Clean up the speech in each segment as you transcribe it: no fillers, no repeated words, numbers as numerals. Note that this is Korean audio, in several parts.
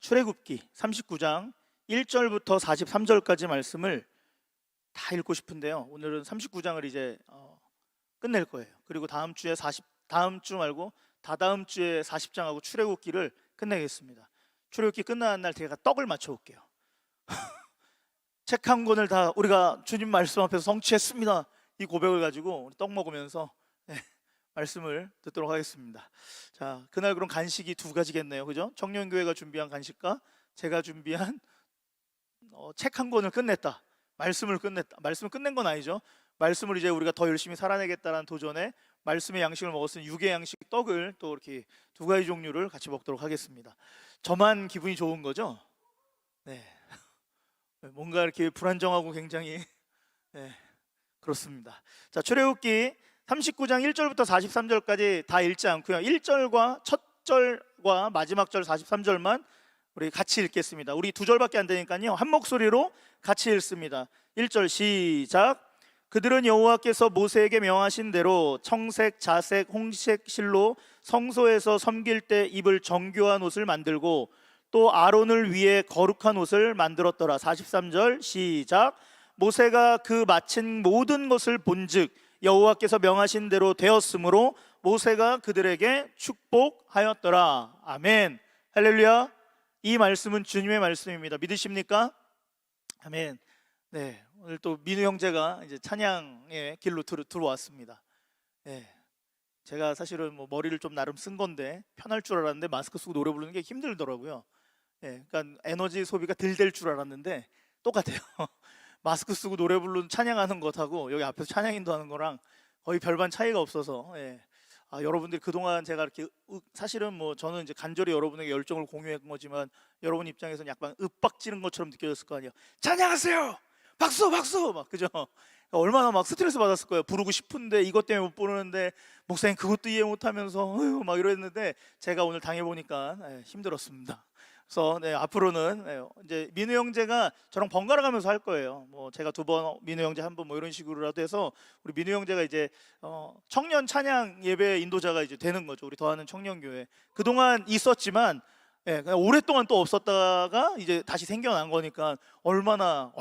출애굽기 39장 1절부터 43절까지 말씀을 다 읽고 싶은데요. 오늘은 39장을 이제 끝낼 거예요. 그리고 다음 주 말고 다다음 주에 40장하고 출애굽기를 끝내겠습니다. 출애굽기 끝나는 날 제가 떡을 맞춰 올게요. 책 한 권을 다 우리가 주님 말씀 앞에서 성취했습니다, 이 고백을 가지고 우리 떡 먹으면서 말씀을 듣도록 하겠습니다. 자, 그날 그럼 간식이 두 가지겠네요, 그죠? 청년교회가 준비한 간식과 제가 준비한 책 한 권을 끝냈다, 말씀을 끝낸 건 아니죠. 말씀을 이제 우리가 더 열심히 살아내겠다는 도전에 말씀의 양식을 먹었으니 육의 양식 떡을 또 이렇게 두 가지 종류를 같이 먹도록 하겠습니다. 저만 기분이 좋은 거죠? 네. 뭔가 이렇게 불안정하고 굉장히 그렇습니다. 자, 출애굽기 39장 1절부터 43절까지 다 읽지 않고요, 1절과 첫 절과 마지막 절 43절만 우리 같이 읽겠습니다. 우리 두 절밖에 안 되니까요, 한 목소리로 같이 읽습니다. 1절 시작. 그들은 여호와께서 모세에게 명하신 대로 청색, 자색, 홍색 실로 성소에서 섬길 때 입을 정교한 옷을 만들고 또 아론을 위해 거룩한 옷을 만들었더라. 43절 시작. 모세가 그 마친 모든 것을 본즉 여호와께서 명하신 대로 되었으므로 모세가 그들에게 축복하였더라. 아멘. 할렐루야. 이 말씀은 주님의 말씀입니다. 믿으십니까? 아멘. 네, 오늘 또 민우 형제가 이제 찬양의 길로 들어왔습니다. 제가 사실은 뭐 머리를 좀 나름 쓴 건데 편할 줄 알았는데 마스크 쓰고 노래 부르는 게 힘들더라고요. 그러니까 에너지 소비가 덜 될 줄 알았는데 똑같아요. 마스크 쓰고 노래 부르는 찬양하는 것하고 여기 앞에서 찬양 인도하는 거랑 거의 별반 차이가 없어서 여러분들이 그동안 제가 이렇게 사실은 뭐 저는 이제 간절히 여러분에게 열정을 공유한 거지만 여러분 입장에서는 약간 윽박지른 것처럼 느껴졌을 거 아니에요. 찬양하세요, 박수 박수 막, 그죠? 얼마나 막 스트레스 받았을 거예요. 부르고 싶은데 이것 때문에 못 부르는데 목사님 그것도 이해 못하면서 막 이랬는데 제가 오늘 당해보니까 힘들었습니다. 그래서 앞으로는 이제 민우 형제가 저랑 번갈아 가면서 할 거예요. 뭐 제가 두 번, 민우 형제 한 번, 뭐 이런 식으로라도 해서 우리 민우 형제가 이제 청년 찬양 예배 인도자가 이제 되는 거죠. 우리 더하는 청년교회 그동안 있었지만 그냥 오랫동안 또 없었다가 이제 다시 생겨난 거니까 얼마나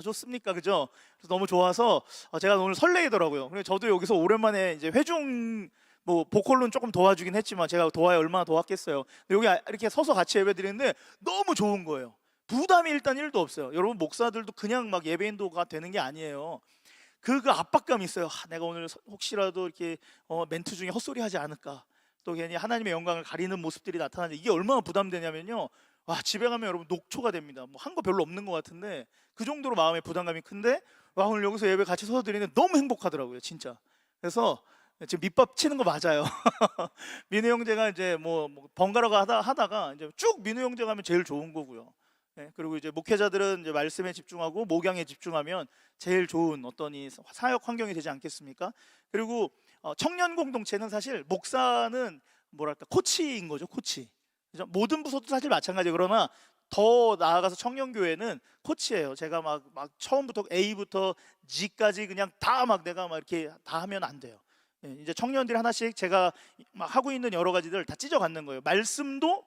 좋습니까, 그죠? 그래서 너무 좋아서 제가 오늘 설레이더라고요. 그래서 저도 여기서 오랜만에 이제 회중 뭐 보컬로는 조금 도와주긴 했지만 제가 도와야 얼마나 도왔겠어요. 여기 이렇게 서서 같이 예배 드리는데 너무 좋은 거예요. 부담이 일단 1도 없어요. 여러분 목사들도 그냥 막 예배 인도가 되는 게 아니에요. 그 압박감이 있어요. 내가 오늘 혹시라도 이렇게 멘트 중에 헛소리 하지 않을까, 또 괜히 하나님의 영광을 가리는 모습들이 나타나는데 이게 얼마나 부담되냐면요, 집에 가면 여러분 녹초가 됩니다. 뭐 한 거 별로 없는 것 같은데 그 정도로 마음의 부담감이 큰데 오늘 여기서 예배 같이 서서 드리는데 너무 행복하더라고요, 진짜. 그래서 지금 밑밥 치는 거 맞아요. 민우 형제가 이제 뭐 번갈아가 하다가 이제 쭉 민우 형제가 하면 제일 좋은 거고요. 그리고 이제 목회자들은 이제 말씀에 집중하고 목양에 집중하면 제일 좋은 어떤 이 사역 환경이 되지 않겠습니까? 그리고 청년 공동체는 사실 목사는 뭐랄까 코치인 거죠, 코치. 그죠? 모든 부서도 사실 마찬가지예요. 그러나 더 나아가서 청년교회는 코치예요. 제가 막 처음부터 A부터 G까지 그냥 다 막 내가 막 이렇게 다 하면 안 돼요. 이제 청년들이 하나씩 제가 막 하고 있는 여러 가지들 다 찢어갖는 거예요. 말씀도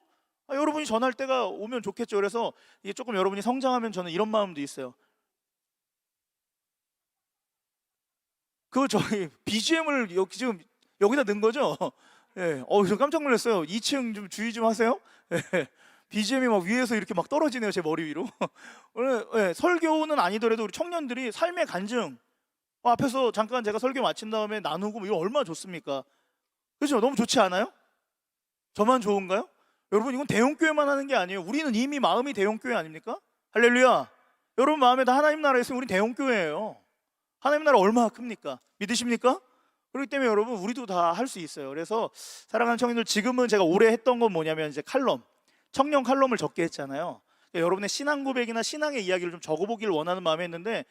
여러분이 전할 때가 오면 좋겠죠. 그래서 이게 조금 여러분이 성장하면 저는 이런 마음도 있어요. 그 저희 BGM을 지금 여기다 넣은 거죠? 저 깜짝 놀랐어요. 2층 좀 주의 좀 하세요. BGM이 막 위에서 이렇게 막 떨어지네요, 제 머리 위로. 오늘 설교는 아니더라도 우리 청년들이 삶의 간증 앞에서 잠깐 제가 설교 마친 다음에 나누고 뭐 이거 얼마나 좋습니까? 그렇죠? 너무 좋지 않아요? 저만 좋은가요? 여러분 이건 대형교회만 하는 게 아니에요. 우리는 이미 마음이 대형교회 아닙니까? 할렐루야. 여러분 마음에 다 하나님 나라에 있으면 우리 대형교회예요. 하나님 나라 얼마나 큽니까? 믿으십니까? 그렇기 때문에 여러분 우리도 다 할 수 있어요. 그래서 사랑하는 청년들, 지금은 제가 올해 했던 건 뭐냐면 이제 청년 칼럼을 적게 했잖아요. 여러분의 신앙 고백이나 신앙의 이야기를 좀 적어보기를 원하는 마음에 했는데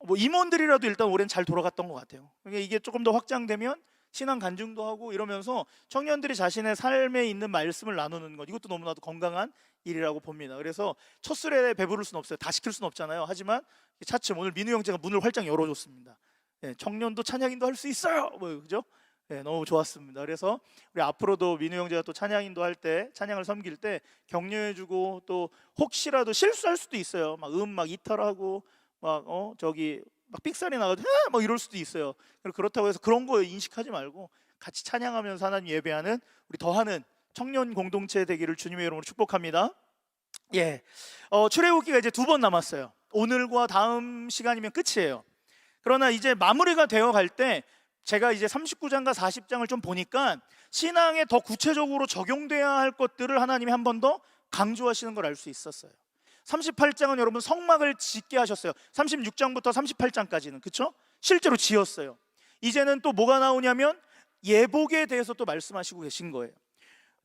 뭐 임원들이라도 일단 올해는 잘 돌아갔던 것 같아요. 그러니까 이게 조금 더 확장되면 신앙 간증도 하고 이러면서 청년들이 자신의 삶에 있는 말씀을 나누는 것, 이것도 너무나도 건강한 일이라고 봅니다. 그래서 첫 술에 배부를 수는 없어요. 다 시킬 수는 없잖아요. 하지만 차츰 오늘 민우 형제가 문을 활짝 열어줬습니다. 청년도 찬양인도 할 수 있어요. 뭐 그죠? 네, 너무 좋았습니다. 그래서 우리 앞으로도 민우 형제가 또 찬양인도 할 때, 찬양을 섬길 때 격려해주고, 또 혹시라도 실수할 수도 있어요. 막 이탈하고 저기 막 삑살이 나가지고 막 이럴 수도 있어요. 그렇다고 해서 그런 거 인식하지 말고 같이 찬양하면서 하나님 예배하는 우리 더하는 청년 공동체 되기를 주님의 이름으로 축복합니다. 예, 출애굽기가 이제 2번 남았어요. 오늘과 다음 시간이면 끝이에요. 그러나 이제 마무리가 되어 갈 때 제가 이제 39장과 40장을 좀 보니까 신앙에 더 구체적으로 적용돼야 할 것들을 하나님이 한 번 더 강조하시는 걸 알 수 있었어요. 38장은 여러분 성막을 짓게 하셨어요. 36장부터 38장까지는, 그렇죠? 실제로 지었어요. 이제는 또 뭐가 나오냐면 예복에 대해서 또 말씀하시고 계신 거예요.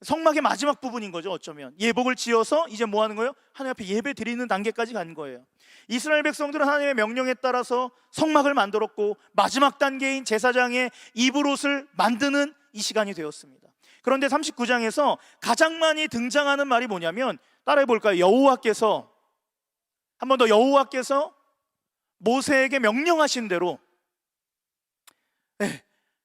성막의 마지막 부분인 거죠. 어쩌면 예복을 지어서 이제 뭐 하는 거예요? 하나님 앞에 예배 드리는 단계까지 간 거예요. 이스라엘 백성들은 하나님의 명령에 따라서 성막을 만들었고 마지막 단계인 제사장의 입을 옷을 만드는 이 시간이 되었습니다. 그런데 39장에서 가장 많이 등장하는 말이 뭐냐면, 따라해 볼까요? 여호와께서, 한 번 더, 여호와께서 모세에게 명령하신 대로,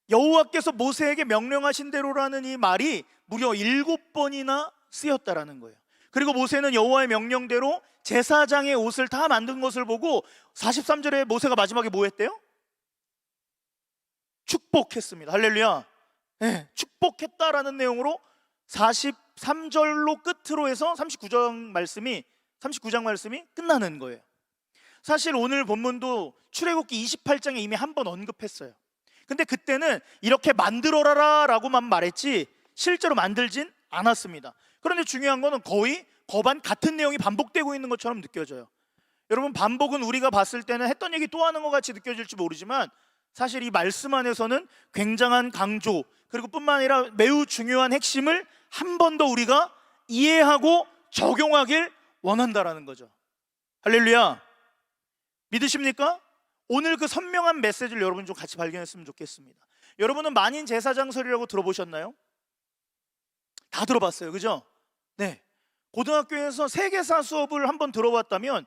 여호와께서 모세에게 명령하신 대로라는 이 말이 무려 7번이나 쓰였다라는 거예요. 그리고 모세는 여호와의 명령대로 제사장의 옷을 다 만든 것을 보고 43절에 모세가 마지막에 뭐 했대요? 축복했습니다. 할렐루야. 축복했다라는 내용으로 43절로 끝으로 해서 39장 말씀이 끝나는 거예요. 사실 오늘 본문도 출애굽기 28장에 이미 한 번 언급했어요. 근데 그때는 이렇게 만들어라 라고만 말했지 실제로 만들진 않았습니다. 그런데 중요한 거는 거의 거반 같은 내용이 반복되고 있는 것처럼 느껴져요. 여러분, 반복은 우리가 봤을 때는 했던 얘기 또 하는 것 같이 느껴질지 모르지만 사실 이 말씀 안에서는 굉장한 강조, 그리고 뿐만 아니라 매우 중요한 핵심을 한 번 더 우리가 이해하고 적용하길 원한다라는 거죠. 할렐루야. 믿으십니까? 오늘 그 선명한 메시지를 여러분 좀 같이 발견했으면 좋겠습니다. 여러분은 만인 제사장설이라고 들어보셨나요? 다 들어봤어요, 그죠? 네. 고등학교에서 세계사 수업을 한번 들어봤다면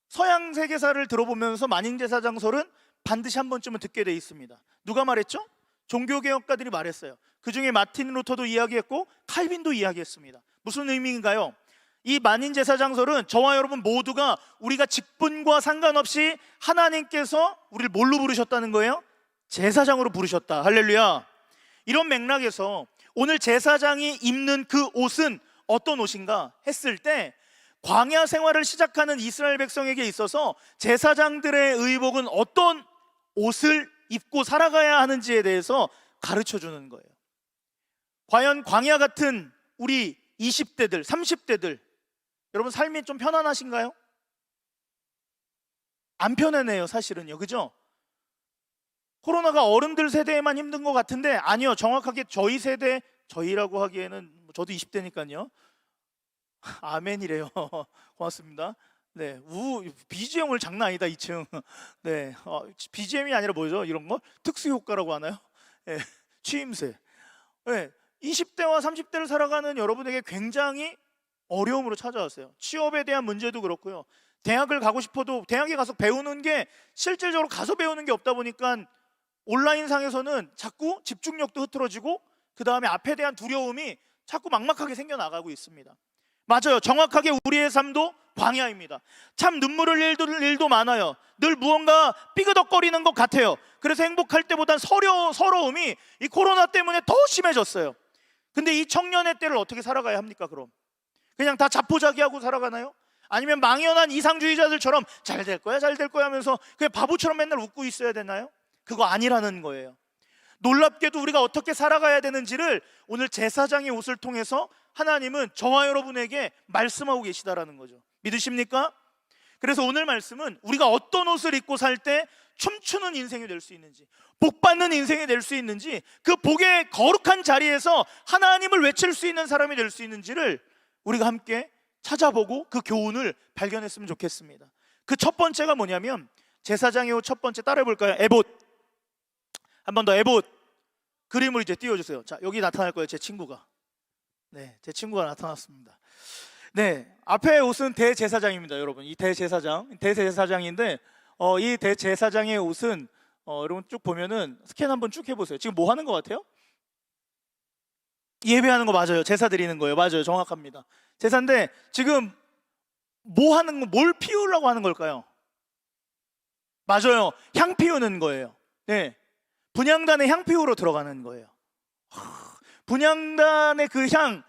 서양 세계사를 들어보면서 만인 제사장설은 반드시 한 번쯤은 듣게 돼 있습니다. 누가 말했죠? 종교개혁가들이 말했어요. 그 중에 마틴 루터도 이야기했고 칼빈도 이야기했습니다. 무슨 의미인가요? 이 만인 제사장설은 저와 여러분 모두가 우리가 직분과 상관없이 하나님께서 우리를 뭘로 부르셨다는 거예요? 제사장으로 부르셨다. 할렐루야. 이런 맥락에서 오늘 제사장이 입는 그 옷은 어떤 옷인가 했을 때, 광야 생활을 시작하는 이스라엘 백성에게 있어서 제사장들의 의복은 어떤 옷을 입고 살아가야 하는지에 대해서 가르쳐 주는 거예요. 과연 광야 같은 우리 20대들, 30대들, 여러분 삶이 좀 편안하신가요? 안 편하네요, 사실은요. 그죠? 코로나가 어른들 세대에만 힘든 것 같은데 아니요, 정확하게 저희 세대, 저희라고 하기에는 저도 20대니까요. 아멘이래요. 고맙습니다. 네, BGM 오늘 장난 아니다, 2층. 네, BGM이 아니라 뭐죠? 이런 거 특수 효과라고 하나요? 네, 취임새. 네, 20대와 30대를 살아가는 여러분에게 굉장히 어려움으로 찾아왔어요. 취업에 대한 문제도 그렇고요. 대학을 가고 싶어도 대학에 가서 배우는 게 실질적으로 가서 배우는 게 없다 보니까 온라인상에서는 자꾸 집중력도 흐트러지고 그 다음에 앞에 대한 두려움이 자꾸 막막하게 생겨나가고 있습니다. 맞아요. 정확하게 우리의 삶도 광야입니다. 참 눈물을 흘릴 일도 많아요. 늘 무언가 삐그덕거리는 것 같아요. 그래서 행복할 때보단 서러움이 이 코로나 때문에 더 심해졌어요. 근데 이 청년의 때를 어떻게 살아가야 합니까? 그럼 그냥 다 자포자기하고 살아가나요? 아니면 망연한 이상주의자들처럼 잘 될 거야 하면서 그냥 바보처럼 맨날 웃고 있어야 되나요? 그거 아니라는 거예요. 놀랍게도 우리가 어떻게 살아가야 되는지를 오늘 제사장의 옷을 통해서 하나님은 저와 여러분에게 말씀하고 계시다라는 거죠. 믿으십니까? 그래서 오늘 말씀은 우리가 어떤 옷을 입고 살 때 춤추는 인생이 될 수 있는지, 복받는 인생이 될 수 있는지, 그 복의 거룩한 자리에서 하나님을 외칠 수 있는 사람이 될 수 있는지를 우리가 함께 찾아보고 그 교훈을 발견했으면 좋겠습니다. 그 첫 번째가 뭐냐면, 제사장의 옷 첫 번째 따라해 볼까요? 에봇. 한 번 더, 에봇. 그림을 이제 띄워주세요. 자, 여기 나타날 거예요. 제 친구가. 네, 제 친구가 나타났습니다. 네, 앞에 옷은 대제사장입니다, 여러분. 이 대제사장인데 이 대제사장의 옷은 여러분 쭉 보면은 스캔 한번 쭉 해보세요. 지금 뭐 하는 것 같아요? 예배하는 거 맞아요. 제사 드리는 거예요. 맞아요. 정확합니다. 제사인데 지금 뭐 하는 거, 뭘 피우려고 하는 걸까요? 맞아요. 향 피우는 거예요. 네, 분향단에 향 피우러 들어가는 거예요. 분향단에 그 향,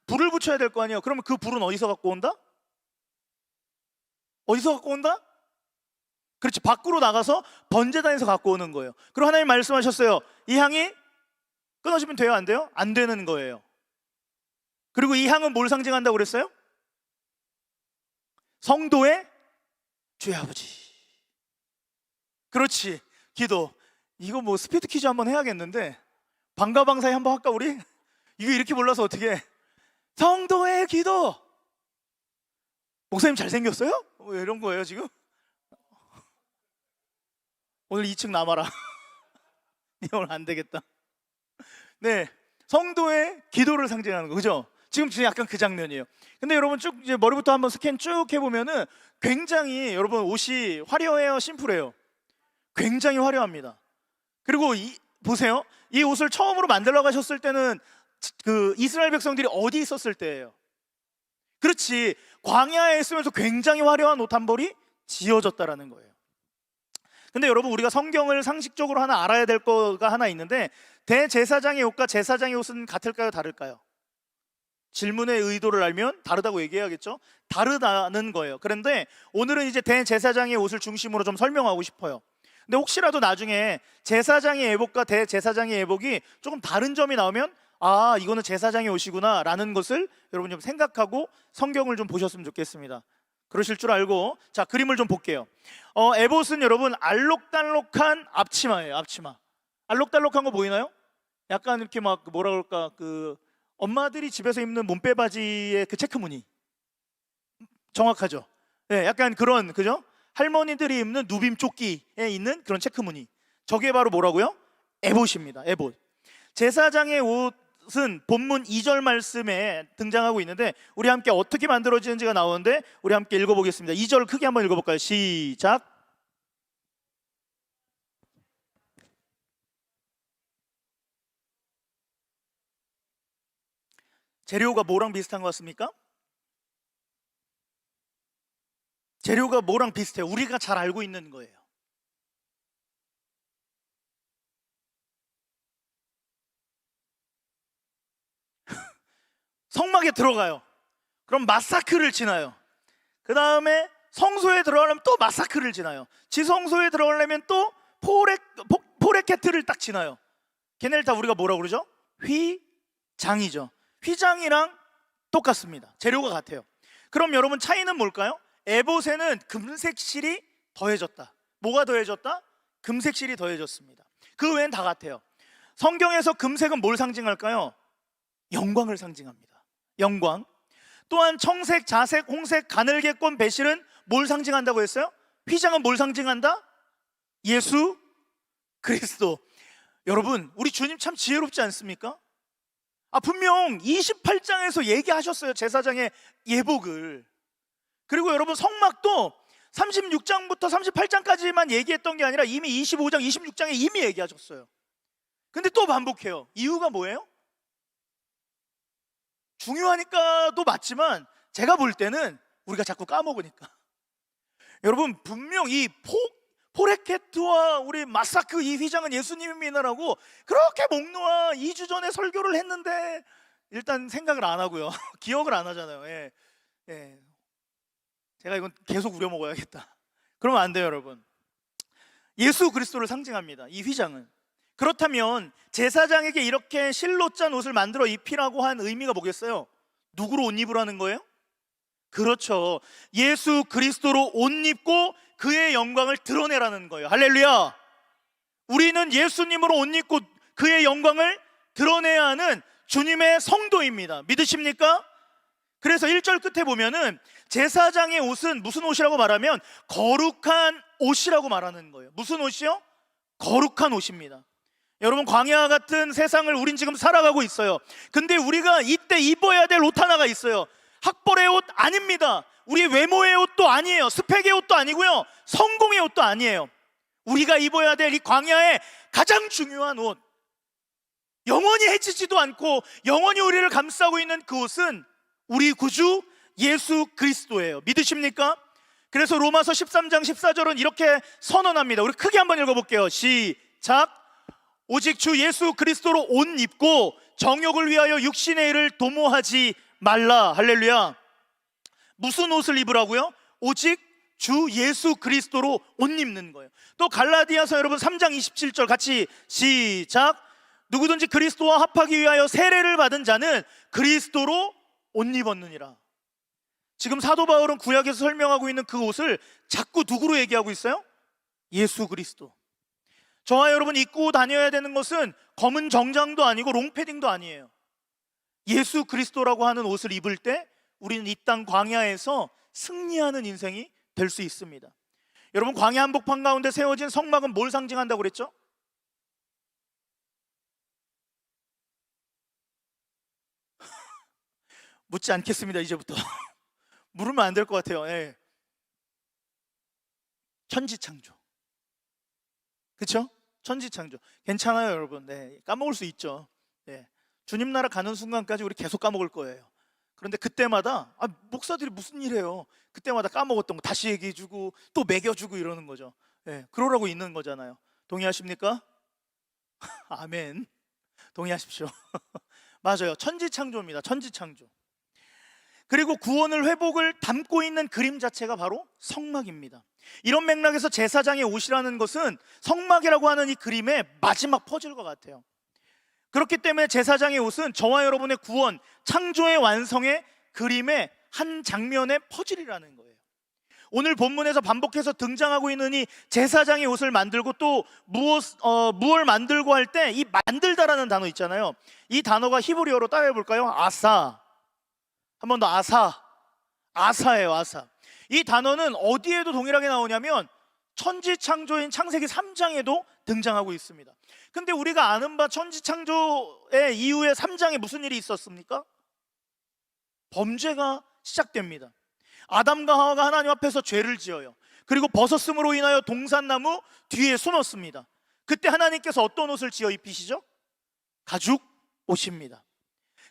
불을 붙여야 될 거 아니에요. 그러면 그 불은 어디서 갖고 온다? 어디서 갖고 온다? 그렇지, 밖으로 나가서 번제단에서 갖고 오는 거예요. 그리고 하나님 말씀하셨어요. 이 향이 끊어지면 돼요? 안 돼요? 안 되는 거예요. 그리고 이 향은 뭘 상징한다고 그랬어요? 성도의 주의 아버지. 그렇지, 기도. 이거 뭐 스피드 퀴즈 한번 해야겠는데, 방가방사에 한번 할까 우리? 이거 이렇게 몰라서 어떻게 해? 성도의 기도. 목사님 잘생겼어요? 왜 이런 거예요 지금? 오늘 2층 남아라. 오늘 안 되겠다. 네, 성도의 기도를 상징하는 거, 그죠? 지금 약간 그 장면이에요. 근데 여러분 쭉 이제 머리부터 한번 스캔 쭉 해보면은 굉장히 여러분 옷이 화려해요, 심플해요? 굉장히 화려합니다. 그리고 보세요. 이 옷을 처음으로 만들러 가셨을 때는 그 이스라엘 백성들이 어디 있었을 때예요? 그렇지, 광야에 있으면서 굉장히 화려한 옷 한 벌이 지어졌다라는 거예요. 근데 여러분, 우리가 성경을 상식적으로 하나 알아야 될 거가 하나 있는데, 대제사장의 옷과 제사장의 옷은 같을까요, 다를까요? 질문의 의도를 알면 다르다고 얘기해야겠죠? 다르다는 거예요. 그런데 오늘은 이제 대제사장의 옷을 중심으로 좀 설명하고 싶어요. 근데 혹시라도 나중에 제사장의 예복과 대제사장의 예복이 조금 다른 점이 나오면, 아, 이거는 제사장의 옷이구나 라는 것을 여러분 좀 생각하고 성경을 좀 보셨으면 좋겠습니다. 그러실 줄 알고, 자, 그림을 좀 볼게요. 에봇은 여러분 알록달록한 앞치마예요. 앞치마. 알록달록한 거 보이나요? 약간 이렇게 막 뭐라 그럴까, 그 엄마들이 집에서 입는 몸빼바지의 그 체크 무늬. 정확하죠? 네, 약간 그런, 그죠? 할머니들이 입는 누빔 조끼에 있는 그런 체크 무늬. 저게 바로 뭐라고요? 에봇입니다. 에봇. 제사장의 옷은 본문 2절 말씀에 등장하고 있는데, 우리 함께 어떻게 만들어지는지가 나오는데 우리 함께 읽어보겠습니다. 2절 크게 한번 읽어볼까요? 시작. 재료가 뭐랑 비슷한 것 같습니까? 재료가 뭐랑 비슷해요? 우리가 잘 알고 있는 거예요. 성막에 들어가요. 그럼 마사크를 지나요. 그 다음에 성소에 들어가려면 또 마사크를 지나요. 지성소에 들어가려면 또 포레케트를 딱 지나요. 걔네를 다 우리가 뭐라고 그러죠? 휘장이죠. 휘장이랑 똑같습니다. 재료가 같아요. 그럼 여러분, 차이는 뭘까요? 에봇에는 금색실이 더해졌다. 뭐가 더해졌다? 금색실이 더해졌습니다. 그 외엔 다 같아요. 성경에서 금색은 뭘 상징할까요? 영광을 상징합니다. 영광. 또한 청색, 자색, 홍색, 가늘게꼰 배실은 뭘 상징한다고 했어요? 휘장은 뭘 상징한다? 예수 그리스도. 여러분, 우리 주님 참 지혜롭지 않습니까? 분명 28장에서 얘기하셨어요, 제사장의 예복을. 그리고 여러분, 성막도 36장부터 38장까지만 얘기했던 게 아니라 이미 25장, 26장에 이미 얘기하셨어요. 근데 또 반복해요. 이유가 뭐예요? 중요하니까도 맞지만 제가 볼 때는 우리가 자꾸 까먹으니까. 여러분, 분명 이 포레케트와 우리 마사크 이 휘장은 예수님이라고 그렇게 목 놓아 2주 전에 설교를 했는데 일단 생각을 안 하고요. 기억을 안 하잖아요. 예. 제가 이건 계속 우려먹어야겠다. 그러면 안 돼요, 여러분. 예수 그리스도를 상징합니다, 이 휘장은. 그렇다면 제사장에게 이렇게 실로 짠 옷을 만들어 입히라고 한 의미가 뭐겠어요? 누구로 옷 입으라는 거예요? 그렇죠, 예수 그리스도로 옷 입고 그의 영광을 드러내라는 거예요. 할렐루야. 우리는 예수님으로 옷 입고 그의 영광을 드러내야 하는 주님의 성도입니다. 믿으십니까? 그래서 1절 끝에 보면은 제사장의 옷은 무슨 옷이라고 말하면 거룩한 옷이라고 말하는 거예요. 무슨 옷이요? 거룩한 옷입니다. 여러분, 광야 같은 세상을 우린 지금 살아가고 있어요. 근데 우리가 이때 입어야 될 옷 하나가 있어요. 학벌의 옷 아닙니다. 우리 외모의 옷도 아니에요. 스펙의 옷도 아니고요. 성공의 옷도 아니에요. 우리가 입어야 될 이 광야의 가장 중요한 옷, 영원히 해치지도 않고 영원히 우리를 감싸고 있는 그 옷은 우리 구주 예수 그리스도예요. 믿으십니까? 그래서 로마서 13장 14절은 이렇게 선언합니다. 우리 크게 한번 읽어볼게요. 시작. 오직 주 예수 그리스도로 옷 입고 정욕을 위하여 육신의 일을 도모하지 말라. 할렐루야. 무슨 옷을 입으라고요? 오직 주 예수 그리스도로 옷 입는 거예요. 또 갈라디아서 여러분 3장 27절 같이 시작. 누구든지 그리스도와 합하기 위하여 세례를 받은 자는 그리스도로 옷 입었느니라. 지금 사도 바울은 구약에서 설명하고 있는 그 옷을 자꾸 누구로 얘기하고 있어요? 예수 그리스도. 저와 여러분 입고 다녀야 되는 것은 검은 정장도 아니고 롱패딩도 아니에요. 예수 그리스도라고 하는 옷을 입을 때 우리는 이 땅 광야에서 승리하는 인생이 될 수 있습니다. 여러분, 광야 한복판 가운데 세워진 성막은 뭘 상징한다고 그랬죠? 묻지 않겠습니다. 이제부터 물으면 안 될 것 같아요. 예. 천지창조. 그렇죠? 천지창조. 괜찮아요, 여러분. 네, 까먹을 수 있죠. 네. 주님 나라 가는 순간까지 우리 계속 까먹을 거예요. 그런데 그때마다 목사들이 무슨 일해요? 그때마다 까먹었던 거 다시 얘기해주고 또 먹여주고 이러는 거죠. 네, 그러라고 있는 거잖아요. 동의하십니까? 아멘. 동의하십시오. 맞아요. 천지창조입니다. 천지창조. 그리고 구원을, 회복을 담고 있는 그림 자체가 바로 성막입니다. 이런 맥락에서 제사장의 옷이라는 것은 성막이라고 하는 이 그림의 마지막 퍼즐과 같아요. 그렇기 때문에 제사장의 옷은 저와 여러분의 구원, 창조의 완성의 그림의 한 장면의 퍼즐이라는 거예요. 오늘 본문에서 반복해서 등장하고 있는 이 제사장의 옷을 만들고 또 무엇을 만들고 할 때 이 만들다라는 단어 있잖아요. 이 단어가 히브리어로 따라해 볼까요? 아사. 한 번 더 아사예요. 아사. 이 단어는 어디에도 동일하게 나오냐면 천지창조인 창세기 3장에도 등장하고 있습니다. 근데 우리가 아는 바 천지창조의 이후에 3장에 무슨 일이 있었습니까? 범죄가 시작됩니다. 아담과 하와가 하나님 앞에서 죄를 지어요. 그리고 벗었음으로 인하여 동산나무 뒤에 숨었습니다. 그때 하나님께서 어떤 옷을 지어 입히시죠? 가죽 옷입니다.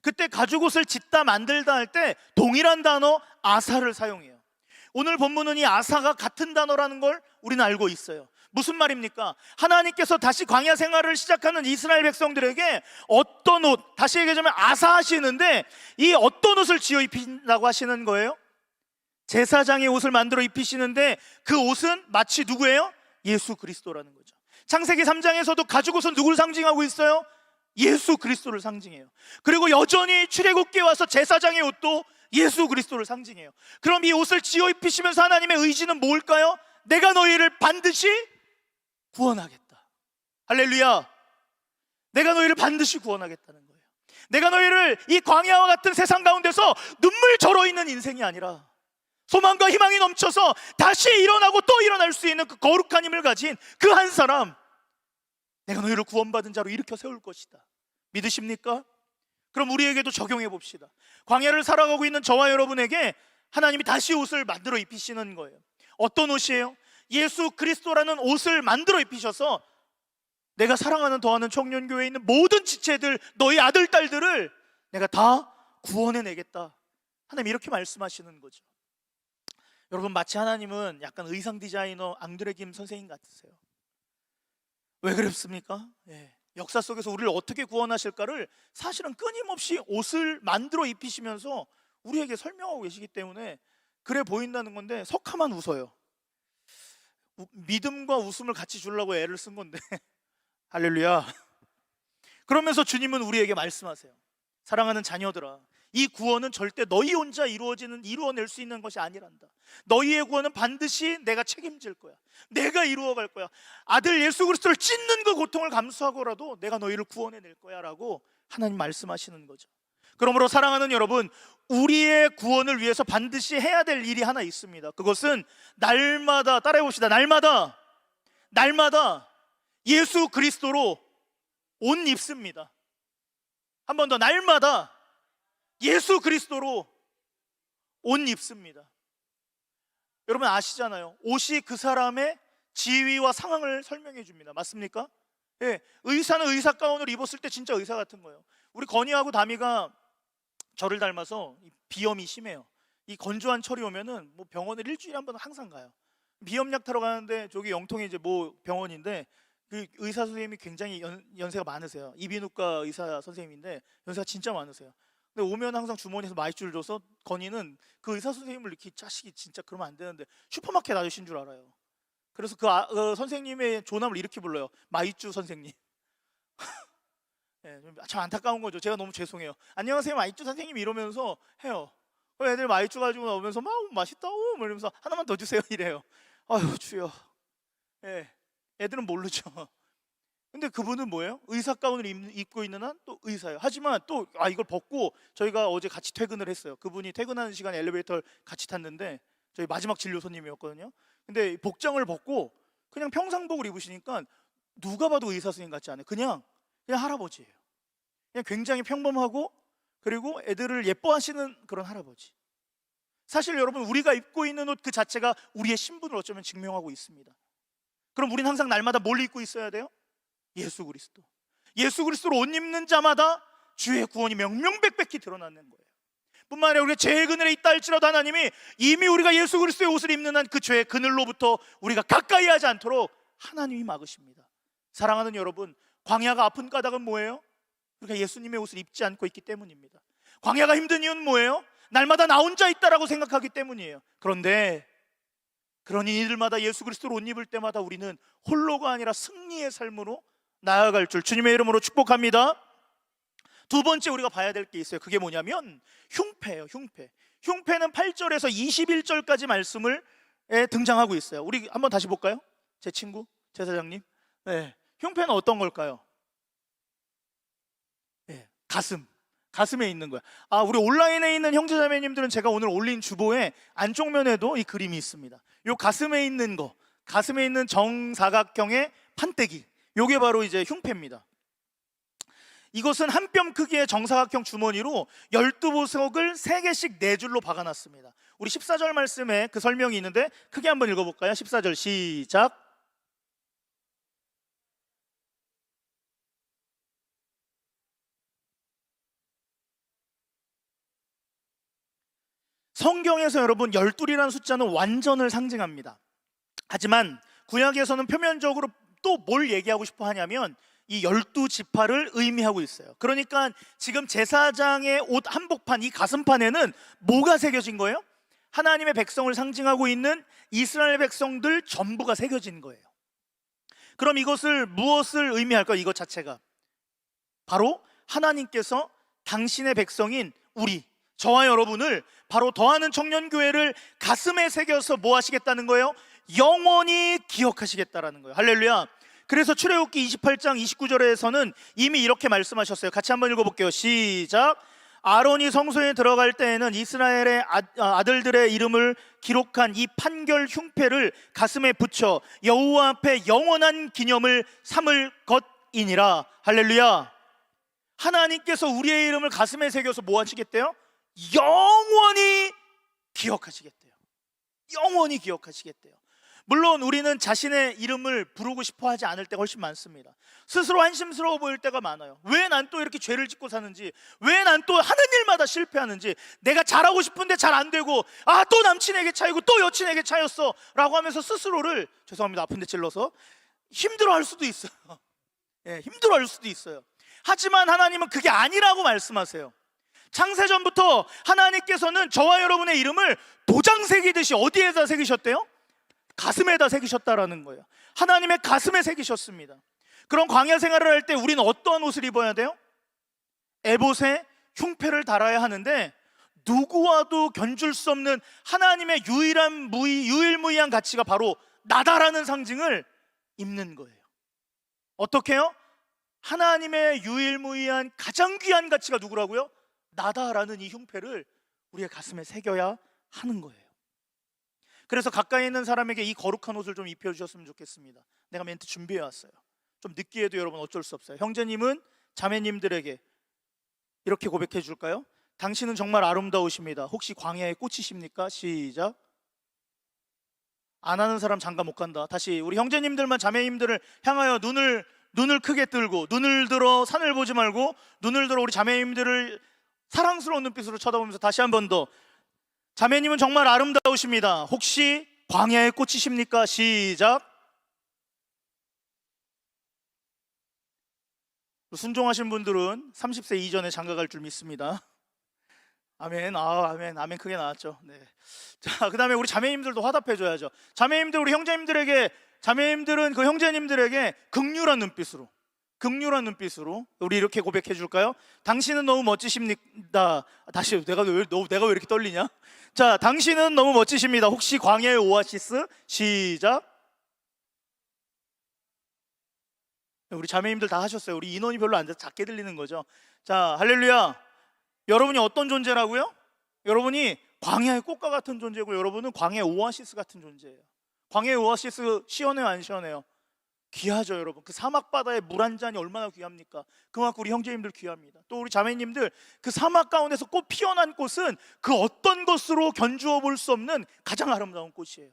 그때 가죽 옷을 짓다 만들다 할 때 동일한 단어 아사를 사용해요. 오늘 본문은 이 아사가 같은 단어라는 걸 우리는 알고 있어요. 무슨 말입니까? 하나님께서 다시 광야 생활을 시작하는 이스라엘 백성들에게 어떤 옷, 다시 얘기하자면 아사하시는데 이 어떤 옷을 지어 입힌다고 하시는 거예요? 제사장의 옷을 만들어 입히시는데 그 옷은 마치 누구예요? 예수 그리스도라는 거죠. 창세기 3장에서도 가죽 옷은 누구를 상징하고 있어요? 예수 그리스도를 상징해요. 그리고 여전히 출애굽기에 와서 제사장의 옷도 예수 그리스도를 상징해요. 그럼 이 옷을 지어 입히시면서 하나님의 의지는 뭘까요? 내가 너희를 반드시 구원하겠다. 할렐루야. 내가 너희를 반드시 구원하겠다는 거예요. 내가 너희를 이 광야와 같은 세상 가운데서 눈물 절어 있는 인생이 아니라 소망과 희망이 넘쳐서 다시 일어나고 또 일어날 수 있는 그 거룩한 힘을 가진 그 한 사람, 내가 너희를 구원받은 자로 일으켜 세울 것이다. 믿으십니까? 그럼 우리에게도 적용해 봅시다. 광야를 살아가고 있는 저와 여러분에게 하나님이 다시 옷을 만들어 입히시는 거예요. 어떤 옷이에요? 예수 그리스도라는 옷을 만들어 입히셔서 내가 사랑하는 더하는 청년교회에 있는 모든 지체들, 너희 아들, 딸들을 내가 다 구원해내겠다. 하나님 이렇게 말씀하시는 거죠. 여러분, 마치 하나님은 약간 의상 디자이너 앙드레 김 선생님 같으세요. 왜 그렇습니까? 역사 속에서 우리를 어떻게 구원하실까를 사실은 끊임없이 옷을 만들어 입히시면서 우리에게 설명하고 계시기 때문에 그래 보인다는 건데 석하만 웃어요. 믿음과 웃음을 같이 주려고 애를 쓴 건데 할렐루야. 그러면서 주님은 우리에게 말씀하세요. 사랑하는 자녀들아, 이 구원은 절대 너희 혼자 이루어낼 수 있는 것이 아니란다. 너희의 구원은 반드시 내가 책임질 거야. 내가 이루어갈 거야. 아들 예수 그리스도를 찢는 그 고통을 감수하고라도 내가 너희를 구원해낼 거야 라고 하나님 말씀하시는 거죠. 그러므로 사랑하는 여러분, 우리의 구원을 위해서 반드시 해야 될 일이 하나 있습니다. 그것은 날마다, 따라해 봅시다. 날마다 예수 그리스도로 옷 입습니다. 한 번 더, 날마다 예수 그리스도로 옷 입습니다. 여러분 아시잖아요. 옷이 그 사람의 지위와 상황을 설명해 줍니다. 맞습니까? 예, 의사는 의사 가운을 입었을 때 진짜 의사 같은 거예요. 우리 건이하고 다미가 저를 닮아서 비염이 심해요. 이 건조한 철이 오면은 뭐 병원을 일주일에 한 번은 항상 가요. 비염약 타러 가는데 저기 영통에 이제 뭐 병원인데 그 의사 선생님이 굉장히 연세가 많으세요. 이비인후과 의사 선생님인데 연세가 진짜 많으세요. 근데 오면 항상 주머니에서 마이쮸를 줘서 건이는 그 의사 선생님을 이렇게 자식이 진짜 그러면 안 되는데 슈퍼마켓 아저씨인 줄 알아요. 그래서 그 선생님의 조남을 이렇게 불러요. 마이쮸 선생님. 예, 참 안타까운 거죠. 제가 너무 죄송해요. 안녕하세요 마이쮸 선생님 이러면서 해요. 애들 마이쮸 가지고 나오면서 막 맛있다 오 이러면서 하나만 더 주세요 이래요. 아유 주여. 예, 애들은 모르죠. 근데 그분은 뭐예요? 의사 가운을 입고 있는 한 또 의사예요. 하지만 또 이걸 벗고 저희가 어제 같이 퇴근을 했어요. 그분이 퇴근하는 시간에 엘리베이터를 같이 탔는데 저희 마지막 진료 손님이었거든요. 근데 복장을 벗고 그냥 평상복을 입으시니까 누가 봐도 의사 선생님 같지 않아요. 그냥 할아버지예요. 그냥 굉장히 평범하고 그리고 애들을 예뻐하시는 그런 할아버지. 사실 여러분 우리가 입고 있는 옷 그 자체가 우리의 신분을 어쩌면 증명하고 있습니다. 그럼 우리는 항상 날마다 뭘 입고 있어야 돼요? 예수 그리스도. 예수 그리스도로 옷 입는 자마다 주의 구원이 명명백백히 드러나는 거예요. 뿐만 아니라 우리가 죄의 그늘에 있다 할지라도 하나님이 이미 우리가 예수 그리스도의 옷을 입는 한 그 죄의 그늘로부터 우리가 가까이 하지 않도록 하나님이 막으십니다. 사랑하는 여러분, 광야가 아픈 까닭은 뭐예요? 우리가 예수님의 옷을 입지 않고 있기 때문입니다. 광야가 힘든 이유는 뭐예요? 날마다 나 혼자 있다라고 생각하기 때문이에요. 그런데 그러니 이들마다 예수 그리스도로 옷 입을 때마다 우리는 홀로가 아니라 승리의 삶으로 나아갈 줄 주님의 이름으로 축복합니다. 두 번째 우리가 봐야 될 게 있어요. 그게 뭐냐면 흉패예요. 흉패는 8절에서 21절까지 말씀을 등장하고 있어요. 우리 한번 다시 볼까요? 제 친구, 제사장님. 네. 흉패는 어떤 걸까요? 네. 가슴에 있는 거야. 우리 온라인에 있는 형제자매님들은 제가 오늘 올린 주보에 안쪽 면에도 이 그림이 있습니다. 요 가슴에 있는 거, 가슴에 있는 정사각형의 판때기, 요게 바로 이제 흉패입니다. 이것은 한 뼘 크기의 정사각형 주머니로 12보석을 3개씩 4줄로 박아놨습니다. 우리 14절 말씀에 그 설명이 있는데 크게 한번 읽어볼까요? 14절 시작. 성경에서 여러분 12이라는 숫자는 완전을 상징합니다. 하지만 구약에서는 표면적으로 또 뭘 얘기하고 싶어 하냐면 이 12지파를 의미하고 있어요. 그러니까 지금 제사장의 옷 한복판, 이 가슴판에는 뭐가 새겨진 거예요? 하나님의 백성을 상징하고 있는 이스라엘 백성들 전부가 새겨진 거예요. 그럼 이것을 무엇을 의미할까요? 이것 자체가 바로 하나님께서 당신의 백성인 우리, 저와 여러분을 바로 더하는 청년교회를 가슴에 새겨서 뭐 하시겠다는 거예요? 영원히 기억하시겠다라는 거예요. 할렐루야. 그래서 출애굽기 28장 29절에서는 이미 이렇게 말씀하셨어요. 같이 한번 읽어볼게요. 시작. 아론이 성소에 들어갈 때에는 이스라엘의 아들들의 이름을 기록한 이 판결 흉패를 가슴에 붙여 여호와 앞에 영원한 기념을 삼을 것이니라. 할렐루야. 하나님께서 우리의 이름을 가슴에 새겨서 뭐 하시겠대요? 영원히 기억하시겠대요. 영원히 기억하시겠대요. 물론 우리는 자신의 이름을 부르고 싶어 하지 않을 때가 훨씬 많습니다. 스스로 한심스러워 보일 때가 많아요. 왜 난 또 이렇게 죄를 짓고 사는지, 왜 난 또 하는 일마다 실패하는지, 내가 잘하고 싶은데 잘 안 되고, 또 남친에게 차이고 또 여친에게 차였어 라고 하면서 스스로를, 죄송합니다 아픈데 찔러서, 힘들어할 수도 있어요. 힘들어할 수도 있어요. 하지만 하나님은 그게 아니라고 말씀하세요. 창세전부터 하나님께서는 저와 여러분의 이름을 도장 새기듯이 어디에다 새기셨대요? 가슴에다 새기셨다라는 거예요. 하나님의 가슴에 새기셨습니다. 그런 광야 생활을 할 때 우리는 어떤 옷을 입어야 돼요? 에봇에 흉패를 달아야 하는데 누구와도 견줄 수 없는 하나님의 유일무이한 가치가 바로 나다라는 상징을 입는 거예요. 어떻게 해요? 하나님의 유일무이한 가장 귀한 가치가 누구라고요? 나다라는 이 흉패를 우리의 가슴에 새겨야 하는 거예요. 그래서 가까이 있는 사람에게 이 거룩한 옷을 좀 입혀주셨으면 좋겠습니다. 내가 멘트 준비해 왔어요. 좀 느끼해도 여러분 어쩔 수 없어요. 형제님은 자매님들에게 이렇게 고백해 줄까요? 당신은 정말 아름다우십니다. 혹시 광야의 꽃이십니까? 시작. 안 하는 사람 장가 못 간다. 다시 우리 형제님들만 자매님들을 향하여 눈을 크게 들고, 눈을 들어 산을 보지 말고 눈을 들어 우리 자매님들을 사랑스러운 눈빛으로 쳐다보면서 다시 한 번 더, 자매님은 정말 아름다우십니다. 혹시 광야의 꽃이십니까? 시작. 순종하신 분들은 30세 이전에 장가 갈 줄 믿습니다. 아멘. 아멘. 아멘. 크게 나왔죠. 네. 자, 그다음에 우리 자매님들도 화답해 줘야죠. 자매님들, 우리 형제님들에게, 자매님들은 그 형제님들에게 극률한 눈빛으로 우리 이렇게 고백해 줄까요? 당신은 너무 멋지십니다. 다시, 내가 왜 이렇게 떨리냐? 자, 당신은 너무 멋지십니다. 혹시 광야의 오아시스? 시작. 우리 자매님들 다 하셨어요. 우리 인원이 별로 안 돼서 작게 들리는 거죠. 자, 할렐루야. 여러분이 어떤 존재라고요? 여러분이 광야의 꽃과 같은 존재고, 여러분은 광야의 오아시스 같은 존재예요. 광야의 오아시스 시원해요, 안 시원해요? 귀하죠, 여러분. 그 사막 바다의 물 한 잔이 얼마나 귀합니까? 그만큼 우리 형제님들 귀합니다. 또 우리 자매님들, 그 사막 가운데서 꽃 피어난 꽃은 그 어떤 것으로 견주어 볼 수 없는 가장 아름다운 꽃이에요.